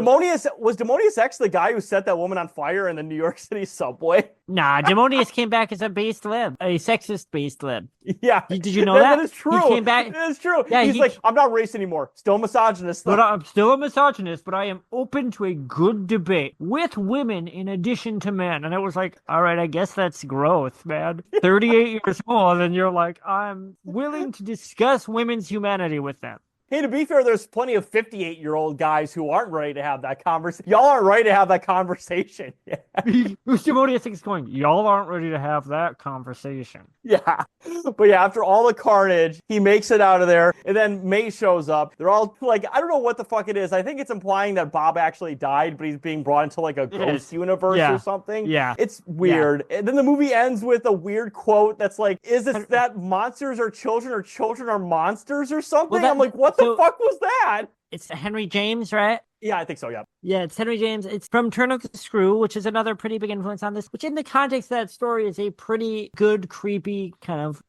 Was Demonius X the guy who set that woman on fire in the New York City subway? Nah, Demonius came back as a based lib, a sexist based lib. Yeah. Did you know that? That is true. He came back. That is true. Yeah, he's like, I'm not racist anymore. Still misogynist. But I'm still a misogynist, but I am open to a good debate with women in addition to men. And it was like, all right, I guess that's growth, man. 38 years old, and you're like, I'm willing to discuss women's humanity with them. Hey, to be fair, there's plenty of 58-year-old guys who aren't ready to have that conversation. Y'all aren't ready to have that conversation. Demonius is going, y'all aren't ready to have that conversation. Yeah. But yeah, after all the carnage, he makes it out of there. And then May shows up. They're all like, I don't know what the fuck it is. I think it's implying that Bob actually died, but he's being brought into like a ghost universe or something. Yeah. It's weird. Yeah. And then the movie ends with a weird quote that's like, is it that monsters are children or children are monsters or something? I'm like, what the fuck was that? It's Henry James, right? Yeah, I think so. Yeah. Yeah, it's Henry James. It's from Turn of the Screw, which is another pretty big influence on this, which in the context of that story is a pretty good, creepy, kind of,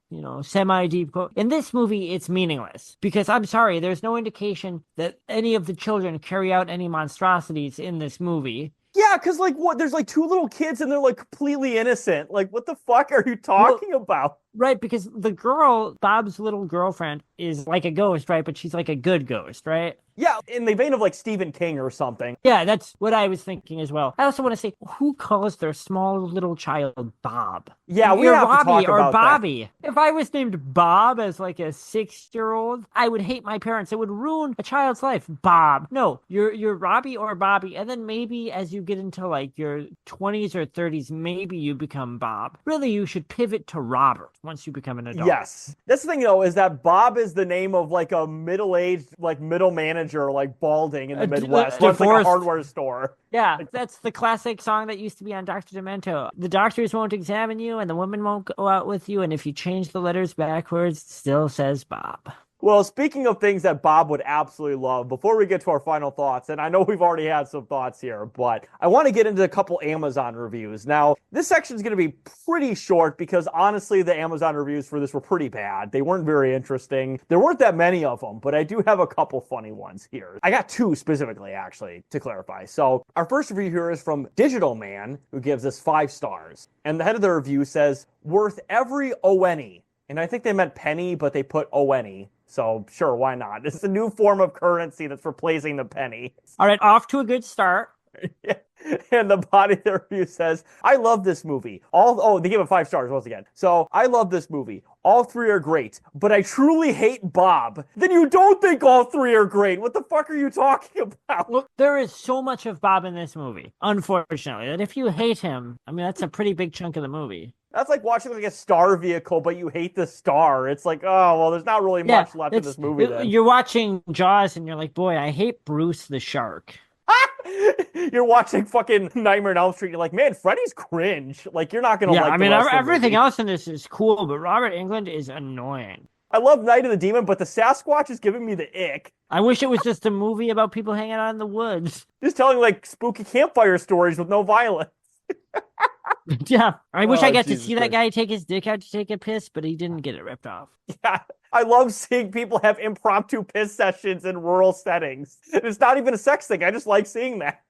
semi-deep quote. In this movie, it's meaningless because I'm sorry, there's no indication that any of the children carry out any monstrosities in this movie. Yeah, because like what? There's like two little kids and they're like completely innocent. Like, what the fuck are you talking about? Right, because the girl, Bob's little girlfriend, is like a ghost, right? But she's like a good ghost, right? Yeah, in the vein of like Stephen King or something. Yeah, that's what I was thinking as well. I also want to say, who calls their small little child Bob? Yeah, we You're have to Robbie talk or about Bobby. If I was named Bob as like a 6-year-old, I would hate my parents. It would ruin a child's life. Bob. No, you're Robbie or Bobby, and then maybe as you get into like your 20s or 30s, maybe you become Bob. Really, you should pivot to Robert once you become an adult. Yes. That's the thing, though, is that Bob is the name of like a middle-aged, like middle manager, like balding in the Midwest. Runs like a hardware store. Yeah, that's the classic song that used to be on Dr. Demento. The doctors won't examine you and the women won't go out with you. And if you change the letters backwards, it still says Bob. Well, speaking of things that Bob would absolutely love, before we get to our final thoughts, and I know we've already had some thoughts here, but I want to get into a couple Amazon reviews. Now, this section is going to be pretty short because honestly, the Amazon reviews for this were pretty bad. They weren't very interesting. There weren't that many of them, but I do have a couple funny ones here. I got two specifically, actually, to clarify. So our first review here is from Digital Man, who gives us 5 stars. And the head of the review says, worth every ONE. And I think they meant penny, but they put ONE. So sure, why not? It's a new form of currency that's replacing the penny. All right, off to a good start. And the body of the review says, I love this movie. They gave it 5 stars once again. So I love this movie. All 3 are great, but I truly hate Bob. Then you don't think all 3 are great. What the fuck are you talking about? Look, there is so much of Bob in this movie, unfortunately, that if you hate him, I mean, that's a pretty big chunk of the movie. That's like watching like a star vehicle, but you hate the star. It's like, oh, well, there's not really much left in this movie then. You're watching Jaws and you're like, boy, I hate Bruce the shark. You're watching fucking Nightmare on Elm Street. You're like, man, Freddy's cringe. Like, you're not going to like the rest of everything else in this is cool, but Robert Englund is annoying. I love Night of the Demon, but the Sasquatch is giving me the ick. I wish it was just a movie about people hanging out in the woods. Just telling like spooky campfire stories with no violence. Yeah, I wish I got to see that guy take his dick out to take a piss, but he didn't get it ripped off. Yeah, I love seeing people have impromptu piss sessions in rural settings. It's not even a sex thing. I just like seeing that.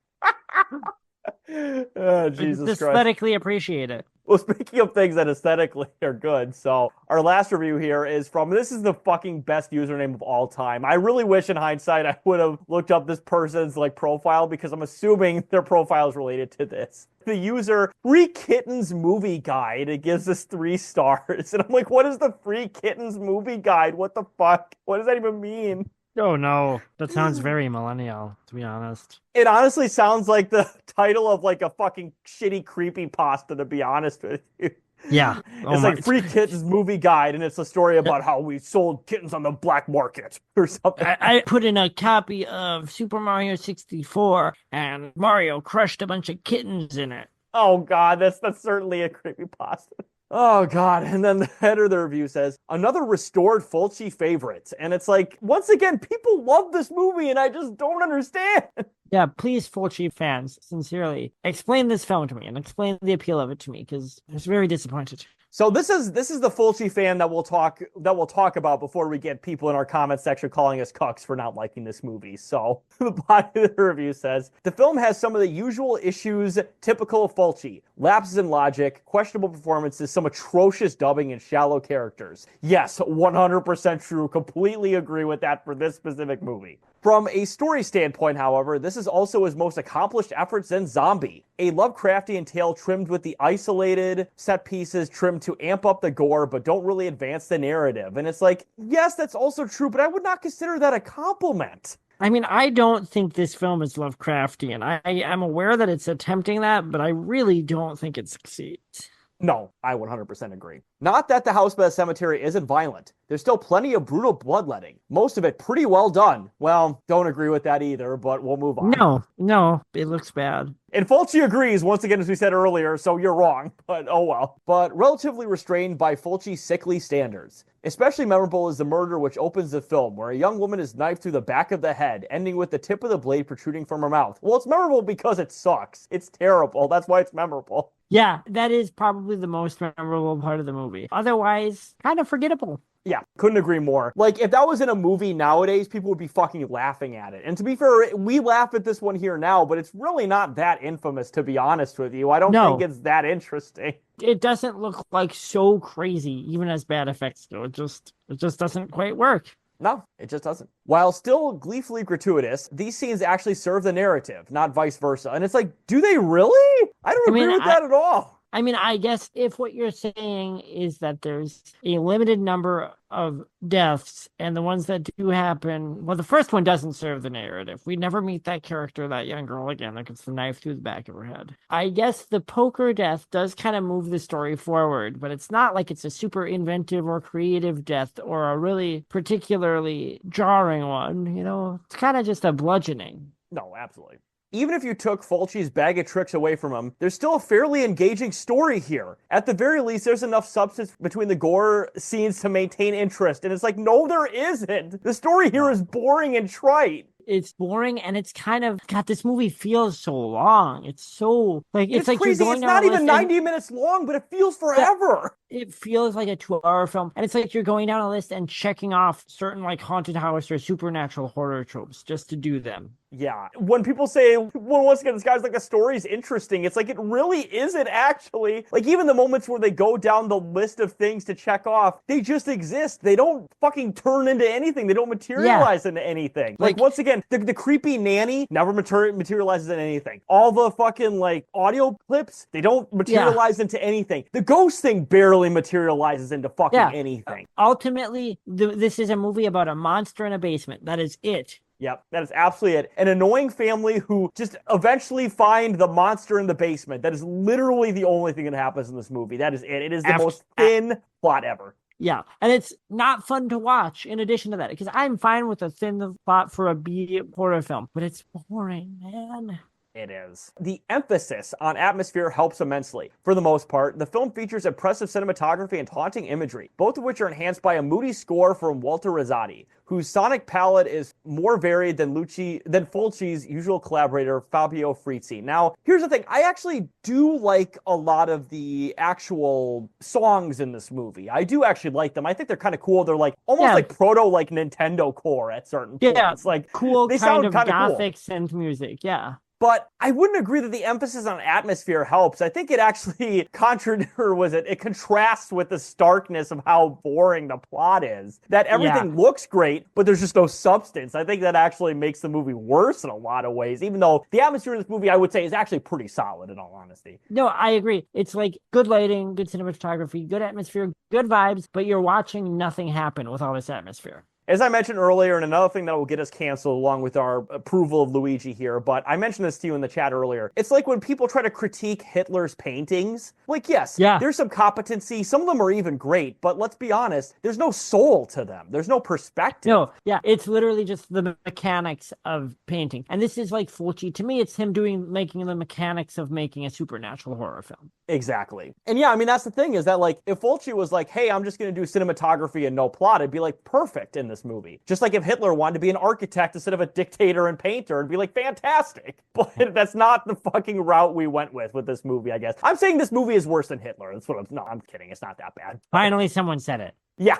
Oh, Jesus Christ. Aesthetically appreciate it. Well, speaking of things that aesthetically are good, so our last review here is from, this is the fucking best username of all time. I really wish in hindsight I would have looked up this person's like profile because I'm assuming their profile is related to this. The user, Free Kittens Movie Guide, it gives us 3 stars. And I'm like, what is the Free Kittens Movie Guide? What the fuck? What does that even mean? Oh no, that sounds very millennial, to be honest. It honestly sounds like the title of like a fucking shitty creepypasta, to be honest with you. Yeah. It's like Free Kittens Movie Guide, and it's a story about how we sold kittens on the black market or something. I put in a copy of Super Mario 64, and Mario crushed a bunch of kittens in it. Oh god, that's certainly a creepypasta. Oh, God. And then the header of the review says, another restored Fulci favorite. And it's like, once again, people love this movie, and I just don't understand. Yeah, please, Fulci fans, sincerely, explain this film to me and explain the appeal of it to me, because I was very disappointed. So this is the Fulci fan that we'll talk about before we get people in our comment section calling us cucks for not liking this movie. So the body of the review says, the film has some of the usual issues typical of Fulci. Lapses in logic, questionable performances, some atrocious dubbing, and shallow characters. Yes, 100% true. Completely agree with that for this specific movie. From a story standpoint, however, this is also his most accomplished effort since Zombie. A Lovecraftian tale trimmed with the isolated set pieces trimmed to amp up the gore, but don't really advance the narrative. And it's like, yes, that's also true, but I would not consider that a compliment. I mean, I don't think this film is Lovecraftian. I am aware that it's attempting that, but I really don't think it succeeds. No, I 100% agree. Not that the house by the cemetery isn't violent. There's still plenty of brutal bloodletting. Most of it pretty well done. Well, don't agree with that either, but we'll move on. No, it looks bad. And Fulci agrees, once again, as we said earlier, so you're wrong, but oh well. But relatively restrained by Fulci's sickly standards. Especially memorable is the murder which opens the film, where a young woman is knifed through the back of the head, ending with the tip of the blade protruding from her mouth. Well, it's memorable because it sucks. It's terrible. That's why it's memorable. Yeah, that is probably the most memorable part of the movie. Otherwise, kind of forgettable. Yeah, couldn't agree more. Like, if that was in a movie nowadays, people would be fucking laughing at it. And to be fair, we laugh at this one here now, but it's really not that infamous, to be honest with you. I don't think it's that interesting. It doesn't look like so crazy, even as bad effects go. It just doesn't quite work. No, it just doesn't. While still gleefully gratuitous, these scenes actually serve the narrative, not vice versa. And it's like, do they really? I don't agree with that at all. I mean, I guess if what you're saying is that there's a limited number of deaths, and the ones that do happen, well, the first one doesn't serve the narrative. We never meet that character, that young girl again, that gets the knife through the back of her head. I guess the poker death does kind of move the story forward, but it's not like it's a super inventive or creative death or a really particularly jarring one. You know, it's kind of just a bludgeoning. No, absolutely. Even if you took Fulci's bag of tricks away from him, there's still a fairly engaging story here. At the very least, there's enough substance between the gore scenes to maintain interest. And it's like, no, there isn't. The story here is boring and trite. It's boring, and it's kind of, God, this movie feels so long. It's so, like, it's like crazy. You're going it's not even 90 minutes long, but it feels forever. It feels like a 2-hour film, and it's like you're going down a list and checking off certain, like, haunted house or supernatural horror tropes just to do them. Yeah. When people say, well, once again, this guy's like, the story's interesting, it's like, it really isn't actually. Like, even the moments where they go down the list of things to check off, they just exist. They don't fucking turn into anything. They don't materialize into anything. Like, once again, the creepy nanny never materializes into anything. All the fucking, like, audio clips, they don't materialize into anything. The ghost thing barely materializes into fucking anything. Ultimately, this is a movie about a monster in a basement. That is it. Yep, that is absolutely it. An annoying family who just eventually find the monster in the basement. That is literally the only thing that happens in this movie. That is it. It is the most thin plot ever. Yeah, and it's not fun to watch in addition to that, because I'm fine with a thin plot for a B horror film, but it's boring, man. It is. The emphasis on atmosphere helps immensely. For the most part, the film features impressive cinematography and haunting imagery, both of which are enhanced by a moody score from Walter Rizzati, whose sonic palette is more varied than Fulci's usual collaborator, Fabio Frizzi. Now, here's the thing. I actually do like a lot of the actual songs in this movie. I do actually like them. I think they're kind of cool. They're like almost like proto like Nintendo core at certain points. Yeah, like cool, they kind sound of gothic synth music. Yeah. But I wouldn't agree that the emphasis on atmosphere helps. I think it actually it contrasts with the starkness of how boring the plot is. That everything looks great, but there's just no substance. I think that actually makes the movie worse in a lot of ways, even though the atmosphere in this movie, I would say, is actually pretty solid, in all honesty. No, I agree. It's like good lighting, good cinematography, good atmosphere, good vibes, but you're watching nothing happen with all this atmosphere. As I mentioned earlier, and another thing that will get us canceled along with our approval of Luigi here, but I mentioned this to you in the chat earlier. It's like when people try to critique Hitler's paintings. Like, yes, there's some competency. Some of them are even great, but let's be honest, there's no soul to them. There's no perspective. No, it's literally just the mechanics of painting. And this is like Fulci. To me, it's him making the mechanics of making a supernatural horror film. Exactly. And yeah, I mean, that's the thing is that, like, if Fulci was like, hey, I'm just going to do cinematography and no plot, it'd be like perfect in this movie. Just like if Hitler wanted to be an architect instead of a dictator and painter, it'd be like fantastic. But that's not the fucking route we went with this movie, I guess. I'm saying this movie is worse than Hitler. I'm kidding. It's not that bad. Finally, someone said it. Yeah.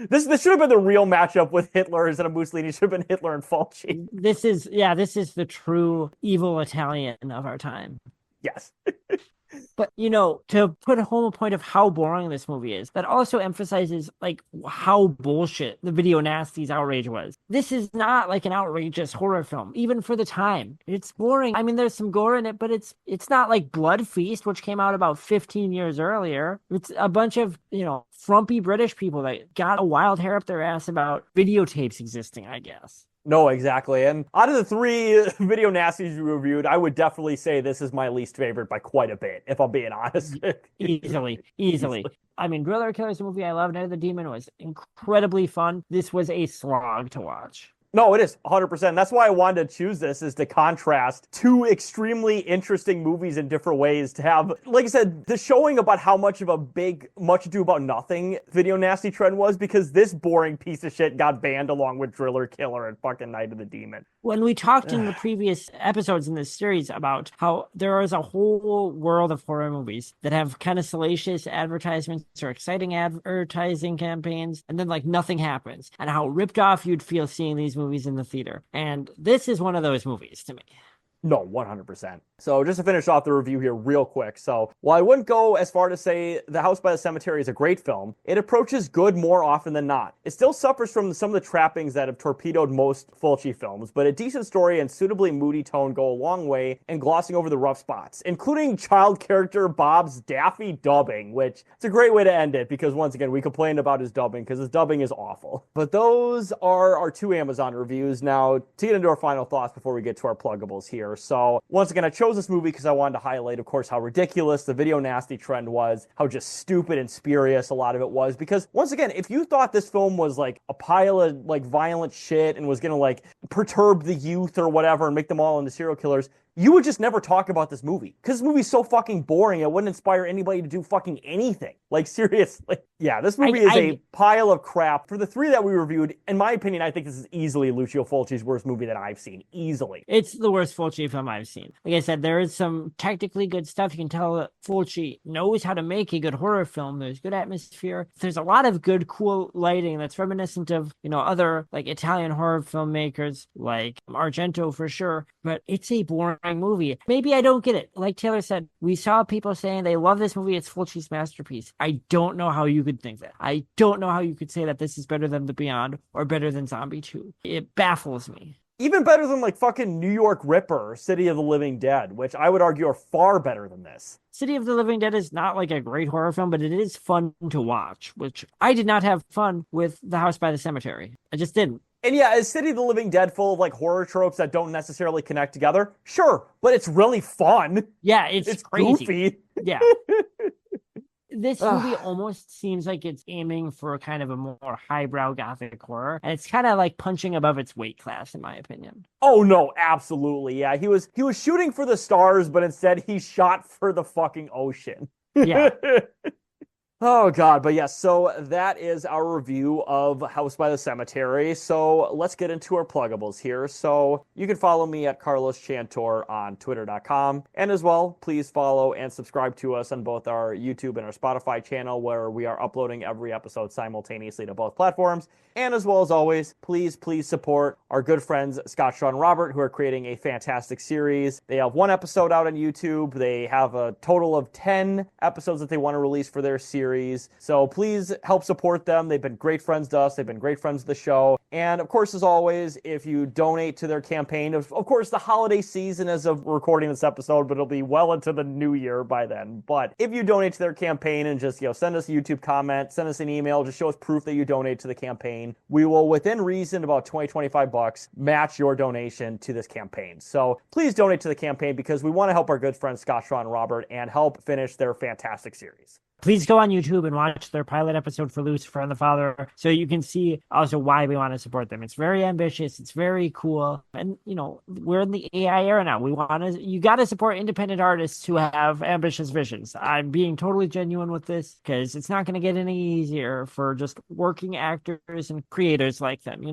This should have been the real matchup with Hitler instead of Mussolini. It should have been Hitler and Fulci. This is the true evil Italian of our time. Yes. But, you know, to put home a point of how boring this movie is, that also emphasizes, like, how bullshit the video nasties outrage was. This is not like an outrageous horror film, even for the time. It's boring. I mean, there's some gore in it, but it's not like Blood Feast, which came out about 15 years earlier. It's a bunch of, you know, frumpy British people that got a wild hair up their ass about videotapes existing, I guess. No, exactly. And out of the three video nasties you reviewed, I would definitely say this is my least favorite by quite a bit, if I'm being honest. Easily, easily. I mean, Driller Killer is a movie I love. Night of the Demon was incredibly fun. This was a slog to watch. No, it is 100%. That's why I wanted to choose this, is to contrast two extremely interesting movies in different ways. To have, like I said, the showing about how much of a big, much ado about nothing video nasty trend was, because this boring piece of shit got banned along with Driller Killer and fucking Night of the Demon. When we talked in the previous episodes in this series about how there is a whole world of horror movies that have kind of salacious advertisements or exciting advertising campaigns, and then like nothing happens, and how ripped off you'd feel seeing these movies in the theater. And this is one of those movies to me. No, 100%. So just to finish off the review here real quick. So while I wouldn't go as far to say The House by the Cemetery is a great film, it approaches good more often than not. It still suffers from some of the trappings that have torpedoed most Fulci films, but a decent story and suitably moody tone go a long way in glossing over the rough spots, including child character Bob's daffy dubbing, which it's a great way to end it, because once again, we complained about his dubbing because his dubbing is awful. But those are our two Amazon reviews. Now, to get into our final thoughts before we get to our pluggables here. So once again, I chose this movie because I wanted to highlight, of course, how ridiculous the video nasty trend was, how just stupid and spurious a lot of it was. Because once again, if you thought this film was like a pile of like violent shit and was gonna like perturb the youth or whatever and make them all into serial killers, you would just never talk about this movie. Because this movie's so fucking boring, it wouldn't inspire anybody to do fucking anything. Like, seriously. Yeah, this movie is a pile of crap. For the three that we reviewed, in my opinion, I think this is easily Lucio Fulci's worst movie that I've seen. Easily. It's the worst Fulci film I've seen. Like I said, there is some technically good stuff. You can tell that Fulci knows how to make a good horror film. There's good atmosphere. There's a lot of good, cool lighting that's reminiscent of, other like Italian horror filmmakers like Argento for sure. But it's a boring movie. Maybe I don't get it. Like Taylor said, we saw people saying they love this movie. It's Fulci's masterpiece. I don't know how you could think that. I don't know how you could say that this is better than The Beyond or better than Zombie 2. It baffles me. Even better than like fucking New York Ripper or City of the Living Dead, which I would argue are far better than this. City of the Living Dead is not like a great horror film, but it is fun to watch, which I did not have fun with The House by the Cemetery. I just didn't. And yeah, is City of the Living Dead full of like horror tropes that don't necessarily connect together? Sure, but it's really fun. Yeah, it's crazy. Goofy. Yeah. This movie almost seems like it's aiming for kind of a more highbrow gothic horror, and it's kind of like punching above its weight class, in my opinion. Oh no, absolutely. Yeah, he was shooting for the stars, but instead he shot for the fucking ocean. Yeah. Oh, God. But yes, so that is our review of House by the Cemetery. So let's get into our pluggables here. So you can follow me at Carlos Chantor on twitter.com. And as well, please follow and subscribe to us on both our YouTube and our Spotify channel, where we are uploading every episode simultaneously to both platforms. And as well as always, please support our good friends Scott, Sean, and Robert, who are creating a fantastic series. They have one episode out on YouTube. They have a total of 10 episodes that they want to release for their series. So please help support them. They've been great friends to us. They've been great friends to the show. And of course, as always, if you donate to their campaign, of course, the holiday season as of recording this episode, but it'll be well into the new year by then. But if you donate to their campaign and just, send us a YouTube comment, send us an email, just show us proof that you donate to the campaign, we will, within reason, about $20-25, match your donation to this campaign. So please donate to the campaign, because we want to help our good friends Scott, Sean, and Robert and help finish their fantastic series. Please go on YouTube and watch their pilot episode for Lucifer and the Father, so you can see also why we want to support them. It's very ambitious. It's very cool. And, we're in the AI era now. You got to support independent artists who have ambitious visions. I'm being totally genuine with this, because it's not going to get any easier for just working actors and creators like them,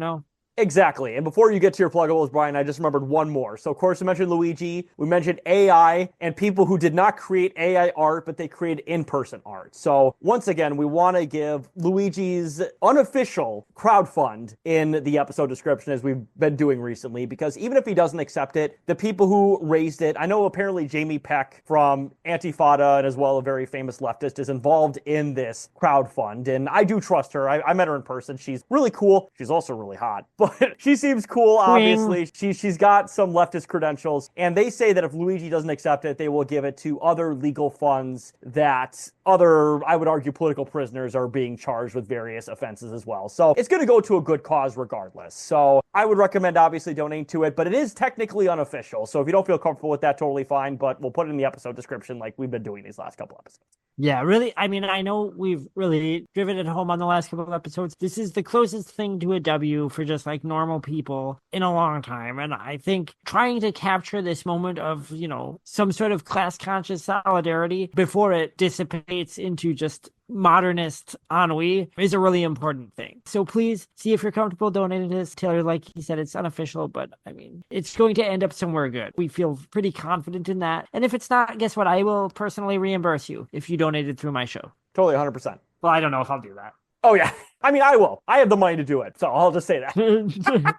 Exactly. And before you get to your pluggables, Brian, I just remembered one more. So, of course, we mentioned Luigi. We mentioned AI and people who did not create AI art, but they created in-person art. So, once again, we want to give Luigi's unofficial crowdfund in the episode description, as we've been doing recently, because even if he doesn't accept it, the people who raised it, I know apparently Jamie Peck from Antifada, and as well a very famous leftist, is involved in this crowdfund. And I do trust her. I met her in person. She's really cool. She's also really hot. But she seems cool, Queen. obviously. She's got some leftist credentials, and they say that if Luigi doesn't accept it, they will give it to other legal funds that other, I would argue, political prisoners are being charged with various offenses as well. So it's going to go to a good cause regardless. So I would recommend obviously donating to it, but it is technically unofficial. So if you don't feel comfortable with that, totally fine, but we'll put it in the episode description like we've been doing these last couple episodes. Yeah, really. I mean, I know we've really driven it home on the last couple of episodes. This is the closest thing to a W for just like normal people in a long time. And I think trying to capture this moment of, some sort of class conscious solidarity before it dissipates into just modernist ennui is a really important thing. So please see if you're comfortable donating to this. Taylor, like he said, it's unofficial, but I mean, it's going to end up somewhere good. We feel pretty confident in that. And if it's not, guess what? I will personally reimburse you if you donated through my show. Totally 100%. Well, I don't know if I'll do that. Oh, yeah. I mean, I will. I have the money to do it. So I'll just say that.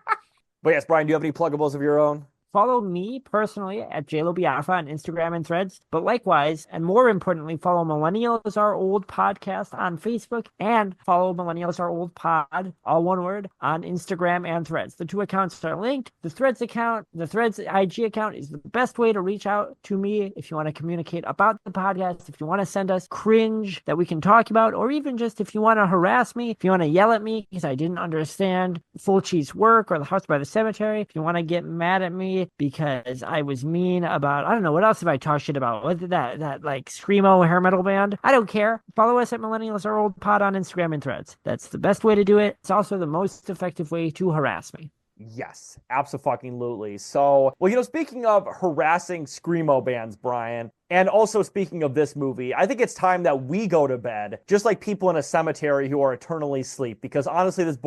But yes, Brian, do you have any pluggables of your own? Follow me personally at JLoBiafra on Instagram and Threads, but likewise, and more importantly, follow Millennials Are Old podcast on Facebook and follow Millennials Are Old pod, all one word, on Instagram and Threads. The two accounts are linked. The Threads IG account is the best way to reach out to me if you want to communicate about the podcast, if you want to send us cringe that we can talk about, or even just if you want to harass me, if you want to yell at me because I didn't understand Fulci's work or The House by the Cemetery, if you want to get mad at me because I was mean about, I don't know, what else have I talked shit about? What did that like screamo hair metal band? I don't care. Follow us at Millennials Are Old pod on Instagram and Threads. That's the best way to do it. It's also the most effective way to harass me. Yes, absolutely. So, well, speaking of harassing screamo bands, Brian, and also speaking of this movie, I think it's time that we go to bed, just like people in a cemetery who are eternally asleep, because honestly, this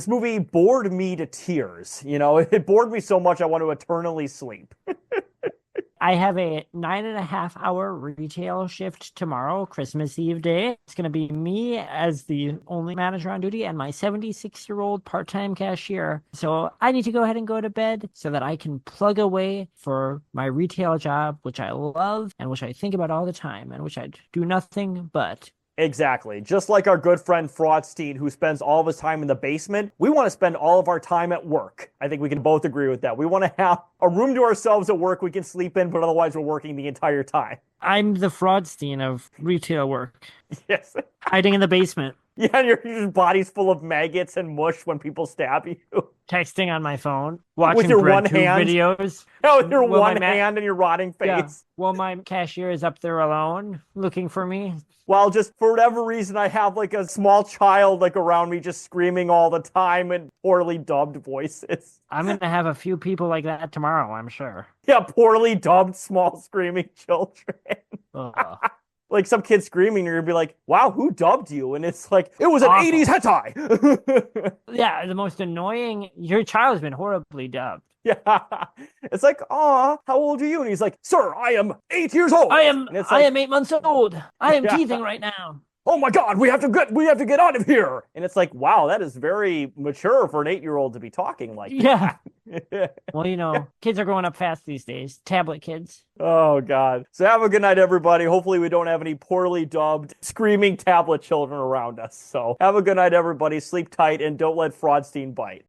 movie bored me to tears. It bored me so much I want to eternally sleep. I have a 9.5-hour retail shift tomorrow, Christmas Eve day. It's going to be me as the only manager on duty and my 76-year-old part-time cashier. So I need to go ahead and go to bed so that I can plug away for my retail job, which I love and which I think about all the time and which I do nothing but. Exactly. Just like our good friend Fraudstein, who spends all of his time in the basement, we want to spend all of our time at work. I think we can both agree with that. We want to have a room to ourselves at work we can sleep in, but otherwise we're working the entire time. I'm the Fraudstein of retail work. Yes. Hiding in the basement. Yeah, and your body's full of maggots and mush when people stab you. Texting on my phone, watching with your one BreadTube hand videos. Yeah, with your one hand and your rotting face. Yeah. Well, my cashier is up there alone, looking for me. Well, just for whatever reason, I have like a small child like around me just screaming all the time in poorly dubbed voices. I'm going to have a few people like that tomorrow, I'm sure. Yeah, poorly dubbed small screaming children. Like some kid screaming, you're gonna be like, wow, who dubbed you? And it's like, it was an Awful. 80s hentai. Yeah, the most annoying, your child's been horribly dubbed. Yeah. It's like, aw, how old are you? And he's like, sir, I am 8 years old. I am like, 8 months old. I am teething right now. Oh my God, we have to get out of here. And it's like, wow, that is very mature for an 8-year-old to be talking like Yeah. that. Well, kids are growing up fast these days. Tablet kids. Oh God. So have a good night, everybody. Hopefully we don't have any poorly dubbed screaming tablet children around us. So have a good night, everybody. Sleep tight and don't let Fraudstein bite.